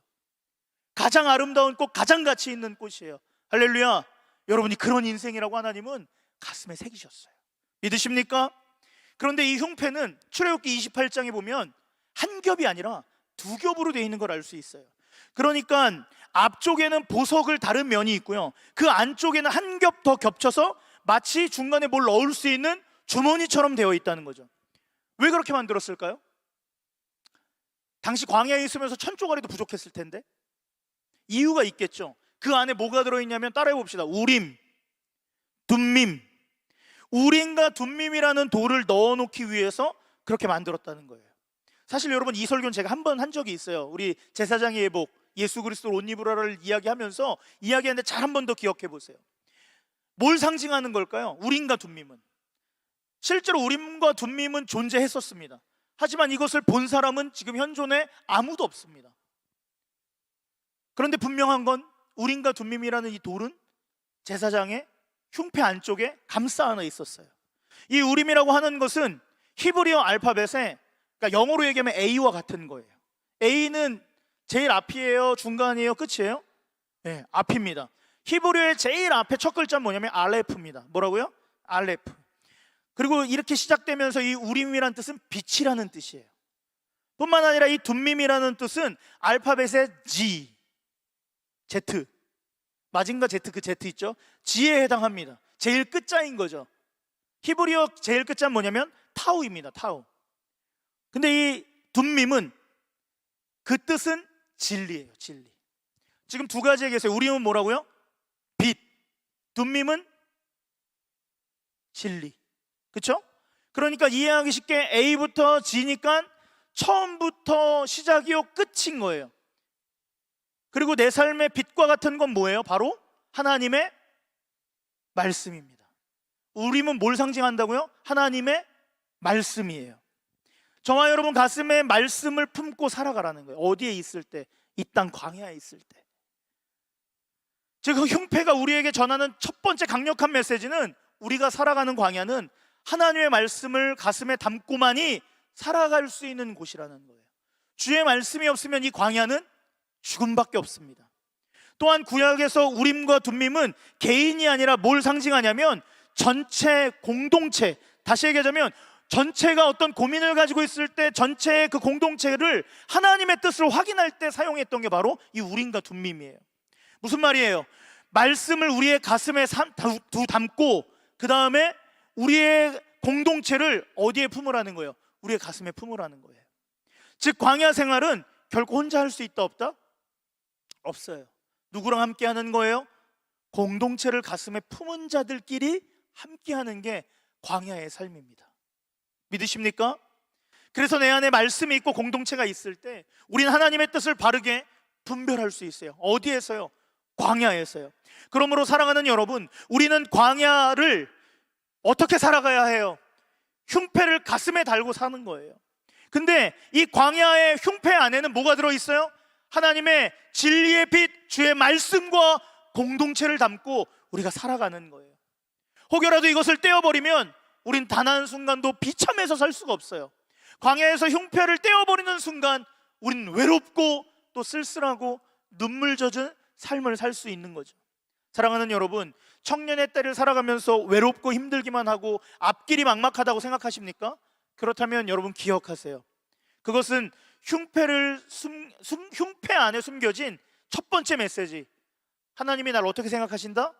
가장 아름다운 꽃, 가장 가치 있는 꽃이에요. 할렐루야. 여러분이 그런 인생이라고 하나님은 가슴에 새기셨어요. 믿으십니까? 그런데 이 흉패는 출애굽기 28장에 보면 한 겹이 아니라 두 겹으로 되어 있는 걸 알 수 있어요. 그러니까 앞쪽에는 보석을 다른 면이 있고요, 그 안쪽에는 한 겹 더 겹쳐서 마치 중간에 뭘 넣을 수 있는 주머니처럼 되어 있다는 거죠. 왜 그렇게 만들었을까요? 당시 광야에 있으면서 천조가리도 부족했을 텐데 이유가 있겠죠. 그 안에 뭐가 들어있냐면, 따라해 봅시다. 우림, 둠밈. 우림과 둠밈이라는 돌을 넣어놓기 위해서 그렇게 만들었다는 거예요. 사실 여러분, 이 설교는 제가 한 번 한 적이 있어요. 우리 제사장의 예복, 예수 그리스도 옷 입으라를 이야기하는데 잘 한 번 더 기억해 보세요. 뭘 상징하는 걸까요? 우림과 둠밈은. 실제로 우림과 둠밈은 존재했었습니다. 하지만 이것을 본 사람은 지금 현존에 아무도 없습니다. 그런데 분명한 건, 우림과 둠밈이라는 이 돌은 제사장의 흉패 안쪽에 감싸 안에 있었어요. 이 우림이라고 하는 것은 히브리어 알파벳에, 그러니까 영어로 얘기하면 A와 같은 거예요. A는 제일 앞이에요, 중간이에요, 끝이에요? 네, 앞입니다. 히브리어의 제일 앞에 첫 글자는 뭐냐면 알레프입니다. 뭐라고요? 알레프. 그리고 이렇게 시작되면서 이 우림이라는 뜻은 빛이라는 뜻이에요. 뿐만 아니라 이 둠밈이라는 뜻은 알파벳의 G, Z, 마징가 Z, 그 Z 있죠? G에 해당합니다. 제일 끝자인 거죠. 히브리어 제일 끝자는 뭐냐면 타우입니다. 타우. 근데 이 둠밈은, 그 뜻은 진리예요. 진리. 지금 두 가지에 계세요. 우림은 뭐라고요? 빛. 둠밈은 진리. 그렇죠? 그러니까 이해하기 쉽게 A부터 G니까 처음부터 시작이요, 끝인 거예요. 그리고 내 삶의 빛과 같은 건 뭐예요? 바로 하나님의 말씀입니다. 우림은 뭘 상징한다고요? 하나님의 말씀이에요. 저와 여러분 가슴에 말씀을 품고 살아가라는 거예요. 어디에 있을 때? 이 땅 광야에 있을 때. 즉, 그 흉패가 우리에게 전하는 첫 번째 강력한 메시지는, 우리가 살아가는 광야는 하나님의 말씀을 가슴에 담고만이 살아갈 수 있는 곳이라는 거예요. 주의 말씀이 없으면 이 광야는 죽음밖에 없습니다. 또한 구약에서 우림과 둠밈은 개인이 아니라 뭘 상징하냐면 전체 공동체, 다시 얘기하자면 전체가 어떤 고민을 가지고 있을 때 전체의 그 공동체를 하나님의 뜻을 확인할 때 사용했던 게 바로 이 우림과 둠밈이에요. 무슨 말이에요? 말씀을 우리의 가슴에 담고 그 다음에 우리의 공동체를 어디에 품으라는 거예요? 우리의 가슴에 품으라는 거예요. 즉, 광야 생활은 결코 혼자 할 수 있다 없다? 없어요. 누구랑 함께 하는 거예요? 공동체를 가슴에 품은 자들끼리 함께 하는 게 광야의 삶입니다. 믿으십니까? 그래서 내 안에 말씀이 있고 공동체가 있을 때 우리는 하나님의 뜻을 바르게 분별할 수 있어요. 어디에서요? 광야에서요. 그러므로 사랑하는 여러분, 우리는 광야를 어떻게 살아가야 해요? 흉패를 가슴에 달고 사는 거예요. 근데 이 광야의 흉패 안에는 뭐가 들어있어요? 하나님의 진리의 빛, 주의 말씀과 공동체를 담고 우리가 살아가는 거예요. 혹여라도 이것을 떼어버리면 우린 단 한순간도 비참해서 살 수가 없어요. 광야에서 흉패를 떼어버리는 순간 우린 외롭고 또 쓸쓸하고 눈물 젖은 삶을 살 수 있는 거죠. 사랑하는 여러분, 청년의 때를 살아가면서 외롭고 힘들기만 하고 앞길이 막막하다고 생각하십니까? 그렇다면 여러분 기억하세요. 그것은 흉패 안에 숨겨진 첫 번째 메시지. 하나님이 날 어떻게 생각하신다?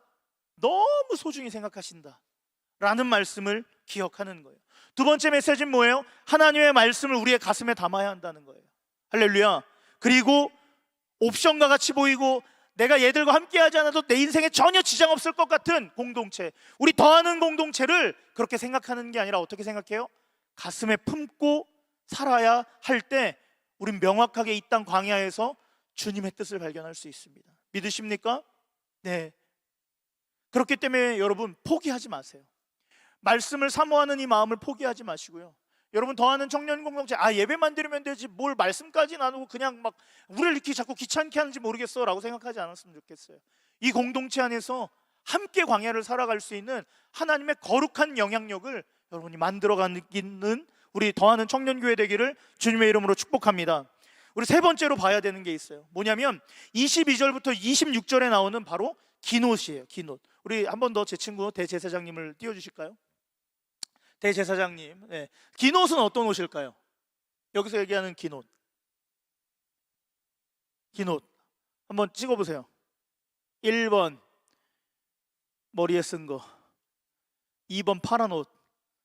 너무 소중히 생각하신다 라는 말씀을 기억하는 거예요. 두 번째 메시지는 뭐예요? 하나님의 말씀을 우리의 가슴에 담아야 한다는 거예요. 할렐루야. 그리고 옵션과 같이 보이고 내가 얘들과 함께 하지 않아도 내 인생에 전혀 지장 없을 것 같은 공동체, 우리 더하는 공동체를 그렇게 생각하는 게 아니라 어떻게 생각해요? 가슴에 품고 살아야 할 때 우린 명확하게 이 땅 광야에서 주님의 뜻을 발견할 수 있습니다. 믿으십니까? 네. 그렇기 때문에 여러분 포기하지 마세요. 말씀을 사모하는 이 마음을 포기하지 마시고요. 여러분 더하는 청년 공동체, 예배만 드리면 되지 뭘 말씀까지 나누고 그냥 막 우리를 이렇게 자꾸 귀찮게 하는지 모르겠어 라고 생각하지 않았으면 좋겠어요. 이 공동체 안에서 함께 광야를 살아갈 수 있는 하나님의 거룩한 영향력을 여러분이 만들어가는 우리 더하는 청년교회 되기를 주님의 이름으로 축복합니다. 우리 세 번째로 봐야 되는 게 있어요. 뭐냐면 22절부터 26절에 나오는 바로 기노시예요. 기노. 우리 한 번 더 제 친구 대제사장님을 띄워주실까요? 대제사장님. 네. 기노는 어떤 옷일까요? 여기서 얘기하는 기노. 기노 한번 찍어보세요. 1번 머리에 쓴 거, 2번 파란 옷,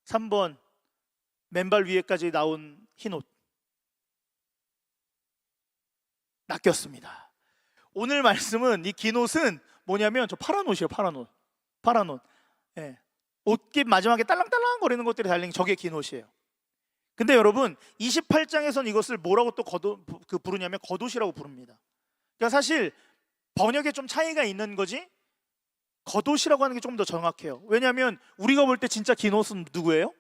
3번 맨발 위에까지 나온 흰 옷. 낚였습니다. 오늘 말씀은 이 긴 옷은 뭐냐면 저 파란 옷이에요. 파란 옷. 파란 옷. 예. 옷깃 마지막에 딸랑딸랑 거리는 것들이 달린 저게 긴 옷이에요. 근데 여러분 28장에선 이것을 뭐라고 또 부르냐면 겉옷이라고 부릅니다. 그러니까 사실 번역에 좀 차이가 있는 거지 겉옷이라고 하는 게 조금 더 정확해요. 왜냐하면 우리가 볼 때 진짜 긴 옷은 누구예요?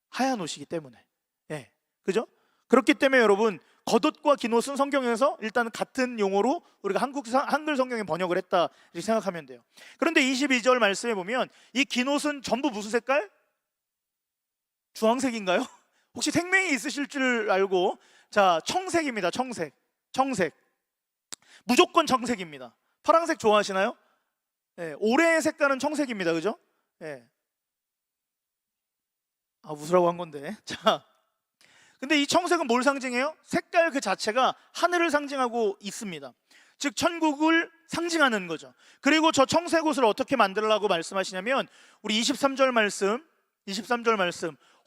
하얀 옷이기 때문에. 예, 그죠? 그렇기 때문에 여러분 겉옷과 긴 옷은 성경에서 일단 같은 용어로 우리가 한글 성경에 번역을 했다 이렇게 생각하면 돼요. 그런데 22절 말씀에 보면 이 긴 옷은 전부 무슨 색깔? 주황색인가요? 혹시 생명이 있으실 줄 알고, 자, 청색입니다. 청색. 무조건 청색입니다. 파란색 좋아하시나요? 네, 올해의 색깔은 청색입니다. 그죠? 네. 웃으라고 한 건데. 자, 근데 이 청색은 뭘 상징해요? 색깔 그 자체가 하늘을 상징하고 있습니다. 즉 천국을 상징하는 거죠. 그리고 저 청색 옷을 어떻게 만들라고 말씀하시냐면 우리 23절 말씀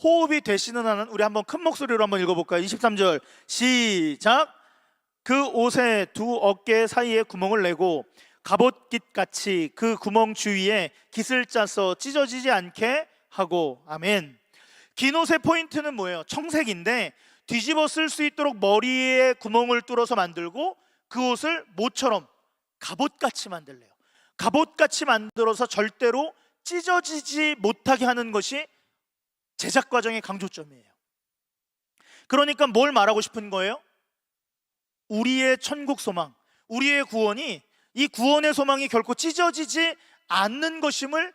호흡이 되시는 한은 우리 한번 큰 목소리로 한번 읽어볼까요? 23절 시작. 그 옷의 두 어깨 사이에 구멍을 내고 갑옷깃같이 그 구멍 주위에 깃을 짜서 찢어지지 않게 하고. 아멘. 긴 옷의 포인트는 뭐예요? 청색인데 뒤집어 쓸 수 있도록 머리에 구멍을 뚫어서 만들고 그 옷을 모처럼 갑옷같이 만들래요. 갑옷같이 만들어서 절대로 찢어지지 못하게 하는 것이 제작 과정의 강조점이에요. 그러니까 뭘 말하고 싶은 거예요? 우리의 천국 소망, 우리의 구원이, 이 구원의 소망이 결코 찢어지지 않는 것임을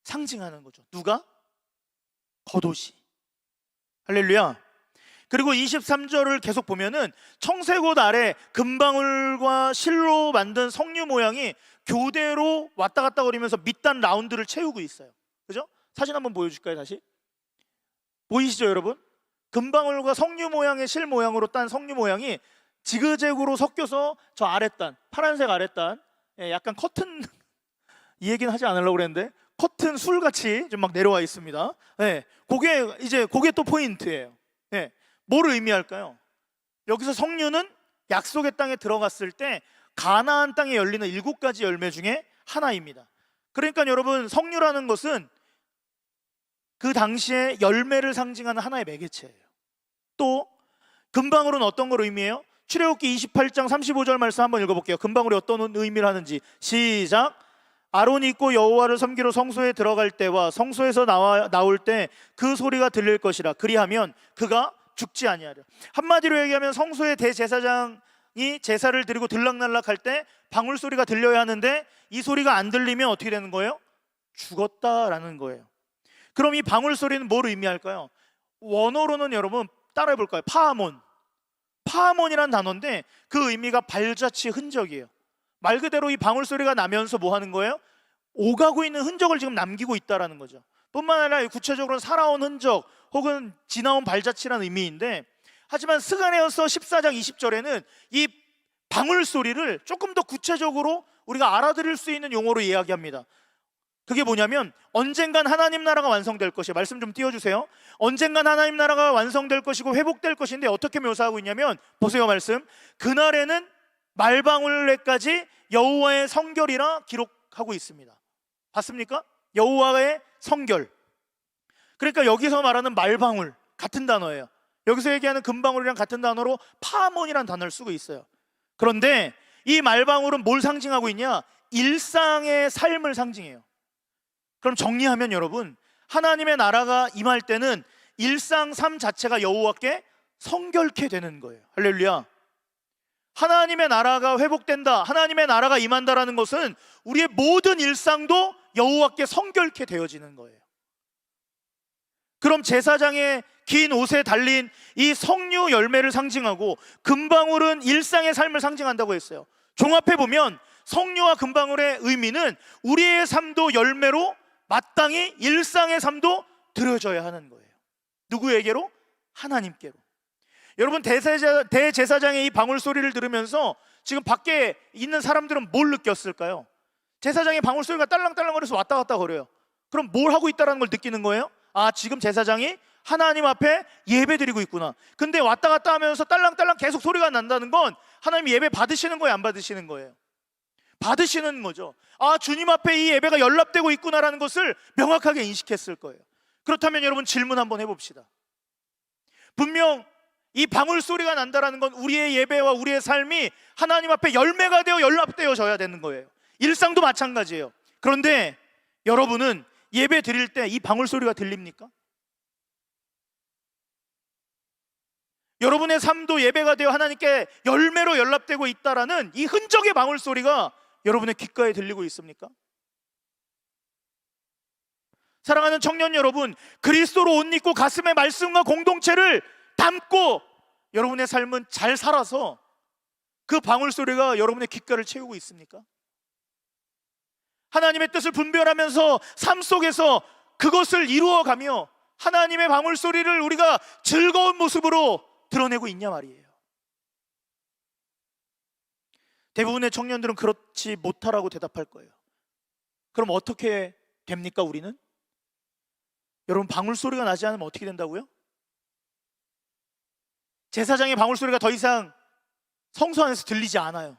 상징하는 거죠. 누가? 겉옷이. 할렐루야. 그리고 23절을 계속 보면은 청색옷 아래 금방울과 실로 만든 석류 모양이 교대로 왔다 갔다 거리면서 밑단 라운드를 채우고 있어요. 그죠? 사진 한번 보여줄까요? 다시 보이시죠 여러분? 금방울과 석류 모양의 실 모양으로 딴 석류 모양이 지그재그로 섞여서 저 아랫단, 파란색 아랫단, 약간 커튼 이 얘기는 하지 않으려고 그랬는데 커튼 술같이 좀 막 내려와 있습니다. 네, 그게 또 포인트예요. 네, 뭘 의미할까요? 여기서 석류는 약속의 땅에 들어갔을 때 가나안 땅에 열리는 7가지 열매 중에 하나입니다. 그러니까 여러분 석류라는 것은 그 당시에 열매를 상징하는 하나의 매개체예요. 또 금방울은 어떤 걸 의미해요? 출애굽기 28장 35절 말씀 한번 읽어볼게요. 금방울이 어떤 의미를 하는지 시작. 아론이 입고 여호와를 섬기러 성소에 들어갈 때와 성소에서 나올 때 그 소리가 들릴 것이라. 그리하면 그가 죽지 아니하려. 한마디로 얘기하면 성소의 대제사장이 제사를 드리고 들락날락할 때 방울 소리가 들려야 하는데 이 소리가 안 들리면 어떻게 되는 거예요? 죽었다라는 거예요. 그럼 이 방울 소리는 뭘 의미할까요? 원어로는 여러분 따라해 볼까요? 파하몬. 파하몬이라는 단어인데 그 의미가 발자취 흔적이에요. 말 그대로 이 방울 소리가 나면서 뭐 하는 거예요? 오가고 있는 흔적을 지금 남기고 있다라는 거죠. 뿐만 아니라 구체적으로 살아온 흔적 혹은 지나온 발자취라는 의미인데, 하지만 스가랴서 14장 20절에는 이 방울 소리를 조금 더 구체적으로 우리가 알아들을 수 있는 용어로 이야기합니다. 그게 뭐냐면 언젠간 하나님 나라가 완성될 것이에요. 말씀 좀 띄워주세요. 언젠간 하나님 나라가 완성될 것이고 회복될 것인데 어떻게 묘사하고 있냐면, 보세요 말씀. 그날에는 말방울에까지 여호와의 성결이라 기록하고 있습니다. 봤습니까? 여호와의 성결. 그러니까 여기서 말하는 말방울 같은 단어예요. 여기서 얘기하는 금방울이랑 같은 단어로 파하몬이라는 단어를 쓰고 있어요. 그런데 이 말방울은 뭘 상징하고 있냐? 일상의 삶을 상징해요. 그럼 정리하면 여러분, 하나님의 나라가 임할 때는 일상 삶 자체가 여호와께 성결케 되는 거예요. 할렐루야. 하나님의 나라가 회복된다, 하나님의 나라가 임한다라는 것은 우리의 모든 일상도 여호와께 성결케 되어지는 거예요. 그럼 제사장의 긴 옷에 달린 이 석류 열매를 상징하고 금방울은 일상의 삶을 상징한다고 했어요. 종합해 보면 석류와 금방울의 의미는 우리의 삶도 열매로 마땅히 일상의 삶도 드려져야 하는 거예요. 누구에게로? 하나님께로. 여러분, 대제사장의 이 방울 소리를 들으면서 지금 밖에 있는 사람들은 뭘 느꼈을까요? 제사장의 방울 소리가 딸랑딸랑거려서 왔다 갔다 거려요. 그럼 뭘 하고 있다는 걸 느끼는 거예요? 아, 지금 제사장이 하나님 앞에 예배 드리고 있구나. 근데 왔다 갔다 하면서 딸랑딸랑 계속 소리가 난다는 건 하나님 예배 받으시는 거예요, 안 받으시는 거예요? 받으시는 거죠. 아, 주님 앞에 이 예배가 연락되고 있구나라는 것을 명확하게 인식했을 거예요. 그렇다면 여러분, 질문 한번 해봅시다. 분명 이 방울 소리가 난다는 건 우리의 예배와 우리의 삶이 하나님 앞에 열매가 되어 연락되어져야 되는 거예요. 일상도 마찬가지예요. 그런데 여러분은 예배 드릴 때 이 방울 소리가 들립니까? 여러분의 삶도 예배가 되어 하나님께 열매로 연락되고 있다라는 이 흔적의 방울 소리가 여러분의 귓가에 들리고 있습니까? 사랑하는 청년 여러분, 그리스도로 옷 입고 가슴에 말씀과 공동체를 담고 여러분의 삶은 잘 살아서 그 방울 소리가 여러분의 귓가를 채우고 있습니까? 하나님의 뜻을 분별하면서 삶 속에서 그것을 이루어가며 하나님의 방울 소리를 우리가 즐거운 모습으로 드러내고 있냐 말이에요. 대부분의 청년들은 그렇지 못하라고 대답할 거예요. 그럼 어떻게 됩니까, 우리는? 여러분, 방울 소리가 나지 않으면 어떻게 된다고요? 제사장의 방울 소리가 더 이상 성소 안에서 들리지 않아요.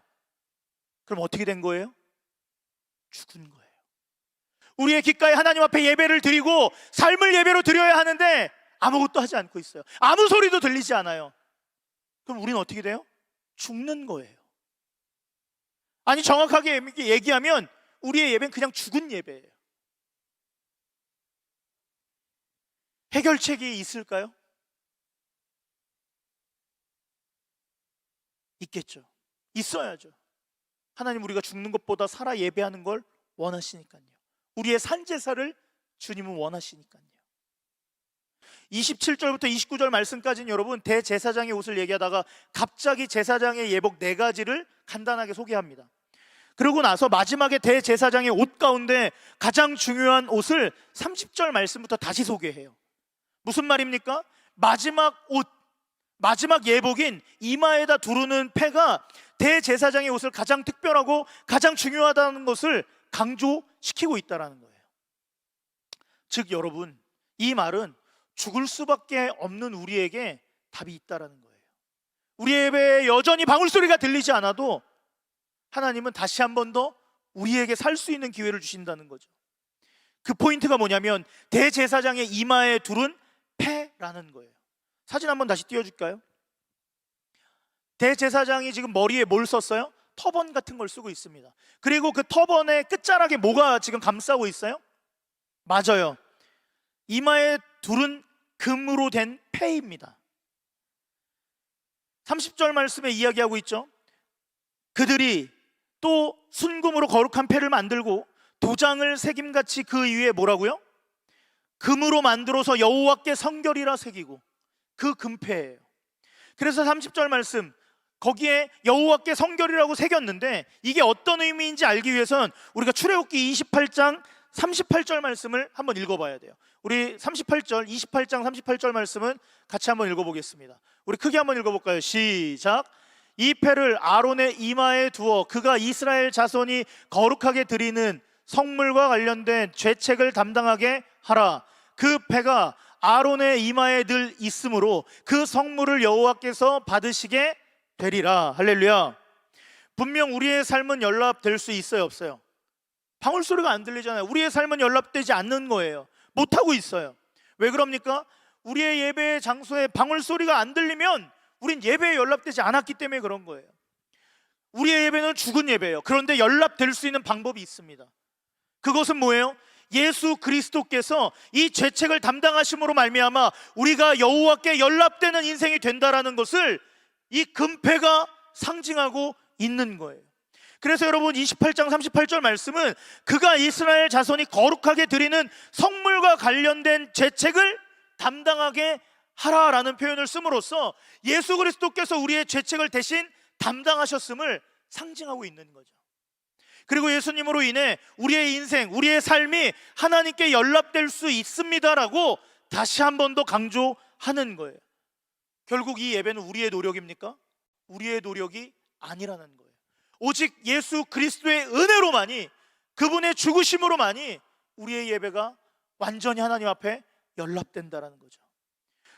그럼 어떻게 된 거예요? 죽은 거예요. 우리의 귓가에 하나님 앞에 예배를 드리고 삶을 예배로 드려야 하는데 아무것도 하지 않고 있어요. 아무 소리도 들리지 않아요. 그럼 우리는 어떻게 돼요? 죽는 거예요. 아니, 정확하게 얘기하면 우리의 예배는 그냥 죽은 예배예요. 해결책이 있을까요? 있겠죠. 있어야죠. 하나님, 우리가 죽는 것보다 살아 예배하는 걸 원하시니까요. 우리의 산제사를 주님은 원하시니까요. 27절부터 29절 말씀까지는 여러분, 대제사장의 옷을 얘기하다가 갑자기 제사장의 예복 4가지를 간단하게 소개합니다. 그러고 나서 마지막에 대제사장의 옷 가운데 가장 중요한 옷을 30절 말씀부터 다시 소개해요. 무슨 말입니까? 마지막 옷, 마지막 예복인 이마에다 두르는 패가 대제사장의 옷을 가장 특별하고 가장 중요하다는 것을 강조시키고 있다는 거예요. 즉 여러분, 이 말은 죽을 수밖에 없는 우리에게 답이 있다는 거예요. 우리의 예배에 여전히 방울소리가 들리지 않아도 하나님은 다시 한 번 더 우리에게 살 수 있는 기회를 주신다는 거죠. 그 포인트가 뭐냐면 대제사장의 이마에 두른 패라는 거예요. 사진 한번 다시 띄워줄까요? 대제사장이 지금 머리에 뭘 썼어요? 터번 같은 걸 쓰고 있습니다. 그리고 그 터번의 끝자락에 뭐가 지금 감싸고 있어요? 맞아요, 이마에 두른 금으로 된 패입니다. 30절 말씀에 이야기하고 있죠. 그들이 또 순금으로 거룩한 패를 만들고 도장을 새김같이 그 위에 뭐라고요? 금으로 만들어서 여호와께 성결이라 새기고, 그 금패예요. 그래서 30절 말씀 거기에 여호와께 성결이라고 새겼는데 이게 어떤 의미인지 알기 위해선 우리가 출애굽기 28장 38절 말씀을 한번 읽어봐야 돼요. 우리 38절 28장 38절 말씀은 같이 한번 읽어보겠습니다. 우리 크게 한번 읽어볼까요? 시작. 이 패를 아론의 이마에 두어 그가 이스라엘 자손이 거룩하게 드리는 성물과 관련된 죄책을 담당하게 하라. 그 패가 아론의 이마에 늘 있으므로 그 성물을 여호와께서 받으시게 되리라. 할렐루야. 분명 우리의 삶은 연락될 수 있어요, 없어요? 방울소리가 안 들리잖아요. 우리의 삶은 연락되지 않는 거예요. 못하고 있어요. 왜 그럽니까? 우리의 예배의 장소에 방울소리가 안 들리면 우린 예배에 연락되지 않았기 때문에 그런 거예요. 우리의 예배는 죽은 예배예요. 그런데 연락될 수 있는 방법이 있습니다. 그것은 뭐예요? 예수 그리스도께서 이 죄책을 담당하심으로 말미암아 우리가 여호와께 연락되는 인생이 된다라는 것을 이 금패가 상징하고 있는 거예요. 그래서 여러분 28장 38절 말씀은 그가 이스라엘 자손이 거룩하게 드리는 성물과 관련된 죄책을 담당하게 하라라는 표현을 씀으로써 예수 그리스도께서 우리의 죄책을 대신 담당하셨음을 상징하고 있는 거죠. 그리고 예수님으로 인해 우리의 인생, 우리의 삶이 하나님께 연락될 수 있습니다라고 다시 한 번 더 강조하는 거예요. 결국 이 예배는 우리의 노력입니까? 우리의 노력이 아니라는 거예요. 오직 예수 그리스도의 은혜로만이, 그분의 죽으심으로만이 우리의 예배가 완전히 하나님 앞에 연락된다는 거죠.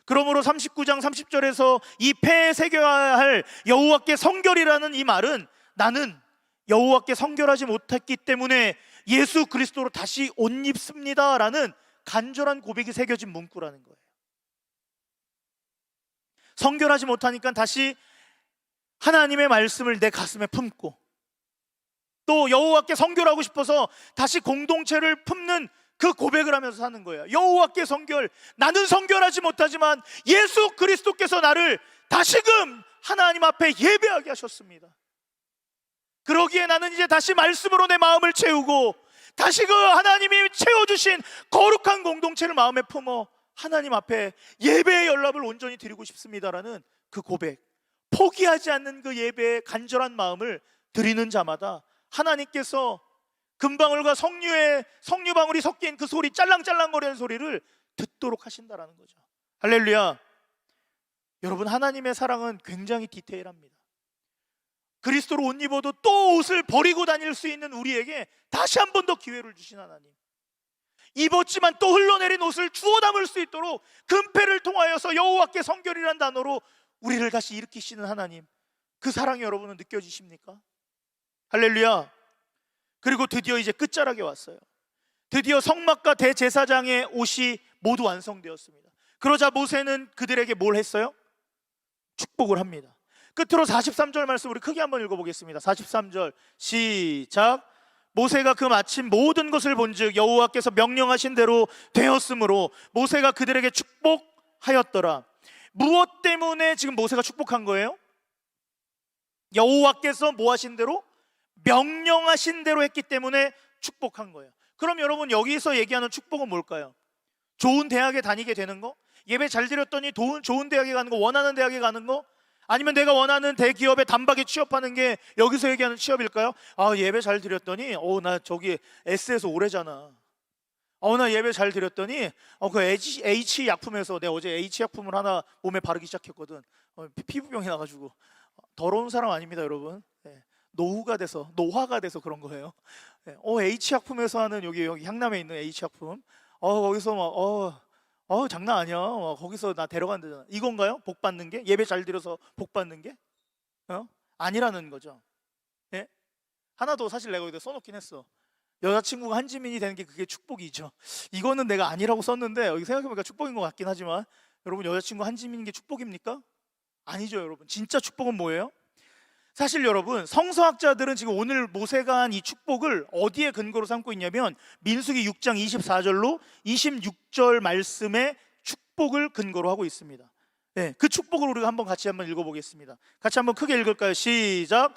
그러므로 39장 30절에서 이 패에 새겨야 할 여호와께 성결이라는 이 말은 나는 여호와께 성결하지 못했기 때문에 예수 그리스도로 다시 옷 입습니다 라는 간절한 고백이 새겨진 문구라는 거예요. 성결하지 못하니까 다시 하나님의 말씀을 내 가슴에 품고 또 여호와께 성결하고 싶어서 다시 공동체를 품는 그 고백을 하면서 사는 거예요. 여호와께 성결, 나는 성결하지 못하지만 예수 그리스도께서 나를 다시금 하나님 앞에 예배하게 하셨습니다. 그러기에 나는 이제 다시 말씀으로 내 마음을 채우고 다시 그 하나님이 채워주신 거룩한 공동체를 마음에 품어 하나님 앞에 예배의 연락을 온전히 드리고 싶습니다라는 그 고백, 포기하지 않는 그 예배의 간절한 마음을 드리는 자마다 하나님께서 금방울과 석류방울이 섞인 그 소리, 짤랑짤랑거리는 소리를 듣도록 하신다라는 거죠. 할렐루야. 여러분, 하나님의 사랑은 굉장히 디테일합니다. 그리스도로 옷 입어도 또 옷을 버리고 다닐 수 있는 우리에게 다시 한 번 더 기회를 주신 하나님, 입었지만 또 흘러내린 옷을 주워 담을 수 있도록 금패를 통하여서 여호와께 성결이란 단어로 우리를 다시 일으키시는 하나님, 그 사랑이 여러분은 느껴지십니까? 할렐루야. 그리고 드디어 이제 끝자락에 왔어요. 드디어 성막과 대제사장의 옷이 모두 완성되었습니다. 그러자 모세는 그들에게 뭘 했어요? 축복을 합니다. 끝으로 43절 말씀 우리 크게 한번 읽어보겠습니다. 43절 시작. 모세가 그 마침 모든 것을 본즉 여호와께서 명령하신 대로 되었으므로 모세가 그들에게 축복하였더라. 무엇 때문에 지금 모세가 축복한 거예요? 여호와께서 뭐 하신 대로? 명령하신 대로 했기 때문에 축복한 거예요. 그럼 여러분, 여기서 얘기하는 축복은 뭘까요? 좋은 대학에 다니게 되는 거? 예배 잘 드렸더니 좋은 대학에 가는 거, 원하는 대학에 가는 거? 아니면 내가 원하는 대기업에 단박에 취업하는 게 여기서 얘기하는 취업일까요? 아, 예배 잘 드렸더니 나 저기 S에서 오래잖아. 나 예배 잘 드렸더니 그 H 약품에서, 내가 어제 H 약품을 하나 몸에 바르기 시작했거든. 피부병이 나가지고. 더러운 사람 아닙니다, 여러분. 노화가 돼서 그런 거예요. H 약품에서 하는 여기 향남에 있는 H 약품. 거기서 막 장난 아니야. 거기서 나 데려간다잖아. 이건가요? 복 받는 게? 예배 잘 드려서 복 받는 게? 아니라는 거죠. 예? 하나 더 사실 내가 여기다 써놓긴 했어. 여자친구가 한지민이 되는 게 그게 축복이죠. 이거는 내가 아니라고 썼는데 여기 생각해보니까 축복인 것 같긴 하지만, 여러분, 여자친구 한지민인 게 축복입니까? 아니죠. 여러분, 진짜 축복은 뭐예요? 사실 여러분, 성서학자들은 지금 오늘 모세가 한 이 축복을 어디에 근거로 삼고 있냐면 민수기 6장 24절로 26절 말씀의 축복을 근거로 하고 있습니다. 그 축복을 우리가 같이 한번 읽어보겠습니다. 같이 한번 크게 읽을까요? 시작.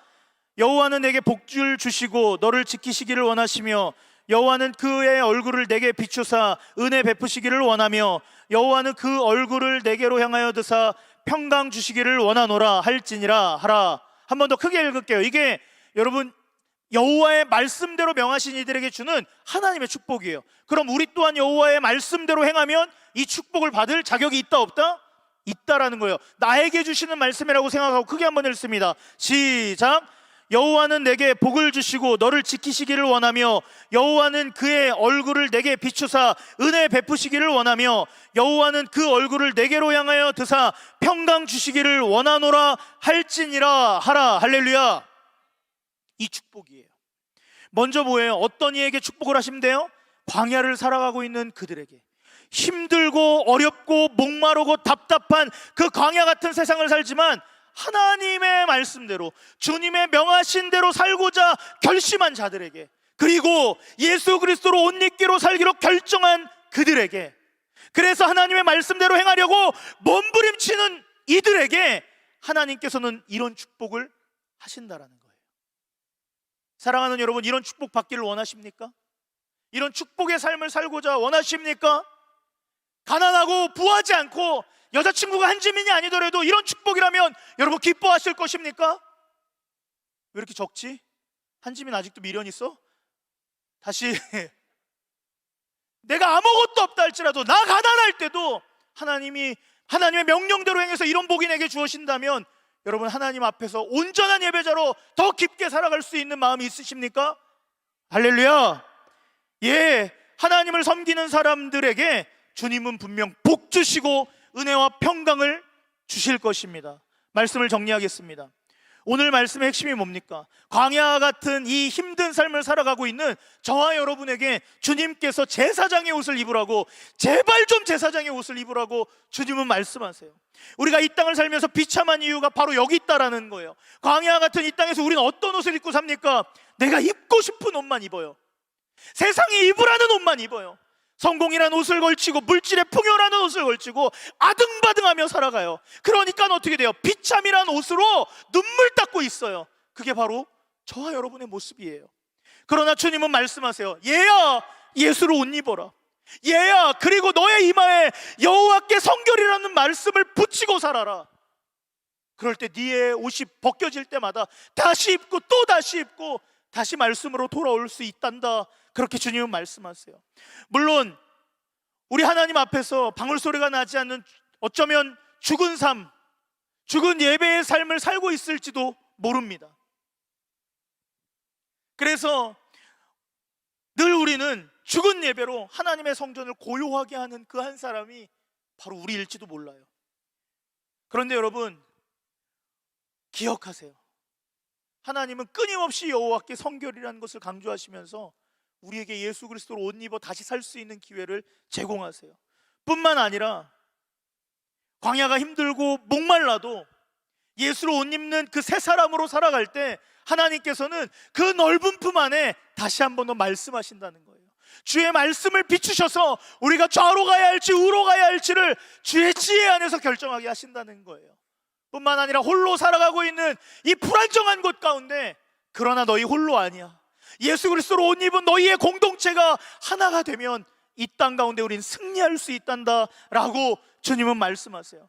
여호와는 내게 복줄 주시고 너를 지키시기를 원하시며 여호와는 그의 얼굴을 내게 비추사 은혜 베푸시기를 원하며 여호와는 그 얼굴을 내게로 향하여 드사 평강 주시기를 원하노라 할지니라 하라. 한 번 더 크게 읽을게요. 이게 여러분 여호와의 말씀대로 명하신 이들에게 주는 하나님의 축복이에요. 그럼 우리 또한 여호와의 말씀대로 행하면 이 축복을 받을 자격이 있다 없다? 있다라는 거예요. 나에게 주시는 말씀이라고 생각하고 크게 한번 읽습니다. 시작. 여호와는 내게 복을 주시고 너를 지키시기를 원하며 여호와는 그의 얼굴을 내게 비추사 은혜 베푸시기를 원하며 여호와는 그 얼굴을 내게로 향하여 드사 평강 주시기를 원하노라 할지니라 하라. 할렐루야. 이 축복이에요. 먼저 뭐예요? 어떤 이에게 축복을 하신대요? 광야를 살아가고 있는 그들에게, 힘들고 어렵고 목마르고 답답한 그 광야 같은 세상을 살지만 하나님의 말씀대로 주님의 명하신 대로 살고자 결심한 자들에게, 그리고 예수 그리스도로 옷 입기로 살기로 결정한 그들에게, 그래서 하나님의 말씀대로 행하려고 몸부림치는 이들에게 하나님께서는 이런 축복을 하신다라는 거예요. 사랑하는 여러분, 이런 축복 받기를 원하십니까? 이런 축복의 삶을 살고자 원하십니까? 가난하고 부하지 않고 여자친구가 한지민이 아니더라도 이런 축복이라면 여러분 기뻐하실 것입니까? 왜 이렇게 적지? 한지민 아직도 미련 있어? 다시 내가 아무것도 없다 할지라도, 나 가난할 때도 하나님의 명령대로 행해서 이런 복이 내게 주어진다면 여러분 하나님 앞에서 온전한 예배자로 더 깊게 살아갈 수 있는 마음이 있으십니까? 할렐루야. 예, 하나님을 섬기는 사람들에게 주님은 분명 복 주시고 은혜와 평강을 주실 것입니다. 말씀을 정리하겠습니다. 오늘 말씀의 핵심이 뭡니까? 광야 같은 이 힘든 삶을 살아가고 있는 저와 여러분에게 주님께서 제사장의 옷을 입으라고, 제발 좀 제사장의 옷을 입으라고 주님은 말씀하세요. 우리가 이 땅을 살면서 비참한 이유가 바로 여기 있다라는 거예요. 광야 같은 이 땅에서 우리는 어떤 옷을 입고 삽니까? 내가 입고 싶은 옷만 입어요. 세상이 입으라는 옷만 입어요. 성공이라는 옷을 걸치고 물질의 풍요라는 옷을 걸치고 아등바등하며 살아가요. 그러니까 어떻게 돼요? 비참이라는 옷으로 눈물 닦고 있어요. 그게 바로 저와 여러분의 모습이에요. 그러나 주님은 말씀하세요. 얘야, 예수로 옷 입어라. 얘야, 그리고 너의 이마에 여호와께 성결이라는 말씀을 붙이고 살아라. 그럴 때 네의 옷이 벗겨질 때마다 다시 입고 또 다시 입고 다시 말씀으로 돌아올 수 있단다. 그렇게 주님은 말씀하세요. 물론 우리 하나님 앞에서 방울소리가 나지 않는, 어쩌면 죽은 삶, 죽은 예배의 삶을 살고 있을지도 모릅니다. 그래서 늘 우리는 죽은 예배로 하나님의 성전을 고요하게 하는 그 한 사람이 바로 우리일지도 몰라요. 그런데 여러분 기억하세요. 하나님은 끊임없이 여호와께 성결이라는 것을 강조하시면서 우리에게 예수 그리스도로 옷 입어 다시 살 수 있는 기회를 제공하세요. 뿐만 아니라 광야가 힘들고 목말라도 예수로 옷 입는 그 새 사람으로 살아갈 때 하나님께서는 그 넓은 품 안에 다시 한 번 더 말씀하신다는 거예요. 주의 말씀을 비추셔서 우리가 좌로 가야 할지 우로 가야 할지를 주의 지혜 안에서 결정하게 하신다는 거예요. 뿐만 아니라 홀로 살아가고 있는 이 불안정한 곳 가운데, 그러나 너희 홀로 아니야. 예수 그리스도로 옷 입은 너희의 공동체가 하나가 되면 이 땅 가운데 우린 승리할 수 있단다 라고 주님은 말씀하세요.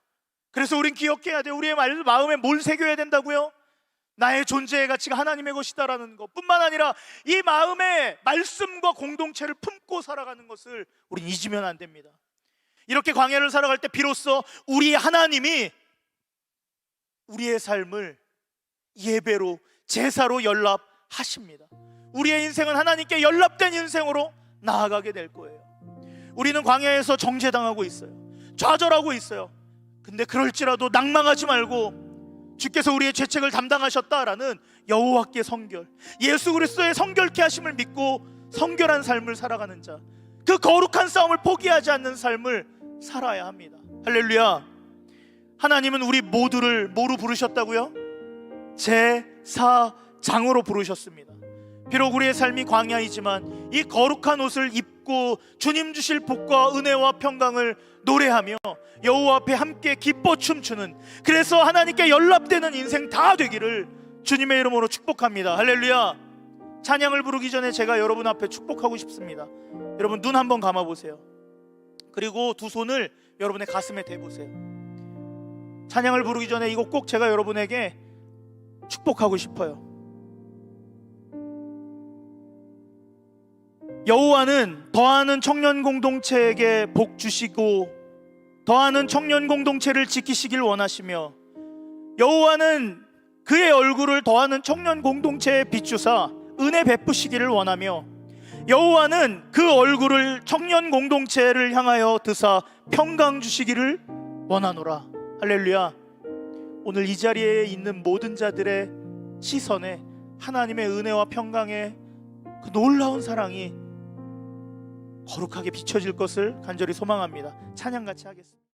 그래서 우린 기억해야 돼요. 우리의 마음에 뭘 새겨야 된다고요? 나의 존재의 가치가 하나님의 것이다라는 것 뿐만 아니라 이 마음에 말씀과 공동체를 품고 살아가는 것을 우린 잊으면 안 됩니다. 이렇게 광야를 살아갈 때 비로소 우리 하나님이 우리의 삶을 예배로, 제사로 연락하십니다. 우리의 인생은 하나님께 연락된 인생으로 나아가게 될 거예요. 우리는 광야에서 정죄당하고 있어요. 좌절하고 있어요. 근데 그럴지라도 낭망하지 말고 주께서 우리의 죄책을 담당하셨다라는 여호와께 성결, 예수 그리스도의 성결케 하심을 믿고 성결한 삶을 살아가는 자, 그 거룩한 싸움을 포기하지 않는 삶을 살아야 합니다. 할렐루야. 하나님은 우리 모두를 뭐로 부르셨다고요? 제사장으로 부르셨습니다. 비록 우리의 삶이 광야이지만 이 거룩한 옷을 입고 주님 주실 복과 은혜와 평강을 노래하며 여호와 앞에 함께 기뻐 춤추는, 그래서 하나님께 연락되는 인생 다 되기를 주님의 이름으로 축복합니다. 할렐루야. 찬양을 부르기 전에 제가 여러분 앞에 축복하고 싶습니다. 여러분 눈 한번 감아보세요. 그리고 두 손을 여러분의 가슴에 대보세요. 찬양을 부르기 전에 이거 꼭 제가 여러분에게 축복하고 싶어요. 여호와는 더하는 청년 공동체에게 복 주시고 더하는 청년 공동체를 지키시길 원하시며, 여호와는 그의 얼굴을 더하는 청년 공동체에 비추사 은혜 베푸시기를 원하며, 여호와는 그 얼굴을 청년 공동체를 향하여 드사 평강 주시기를 원하노라. 할렐루야. 오늘 이 자리에 있는 모든 자들의 시선에 하나님의 은혜와 평강의 그 놀라운 사랑이 거룩하게 비춰질 것을 간절히 소망합니다. 찬양 같이 하겠습니다.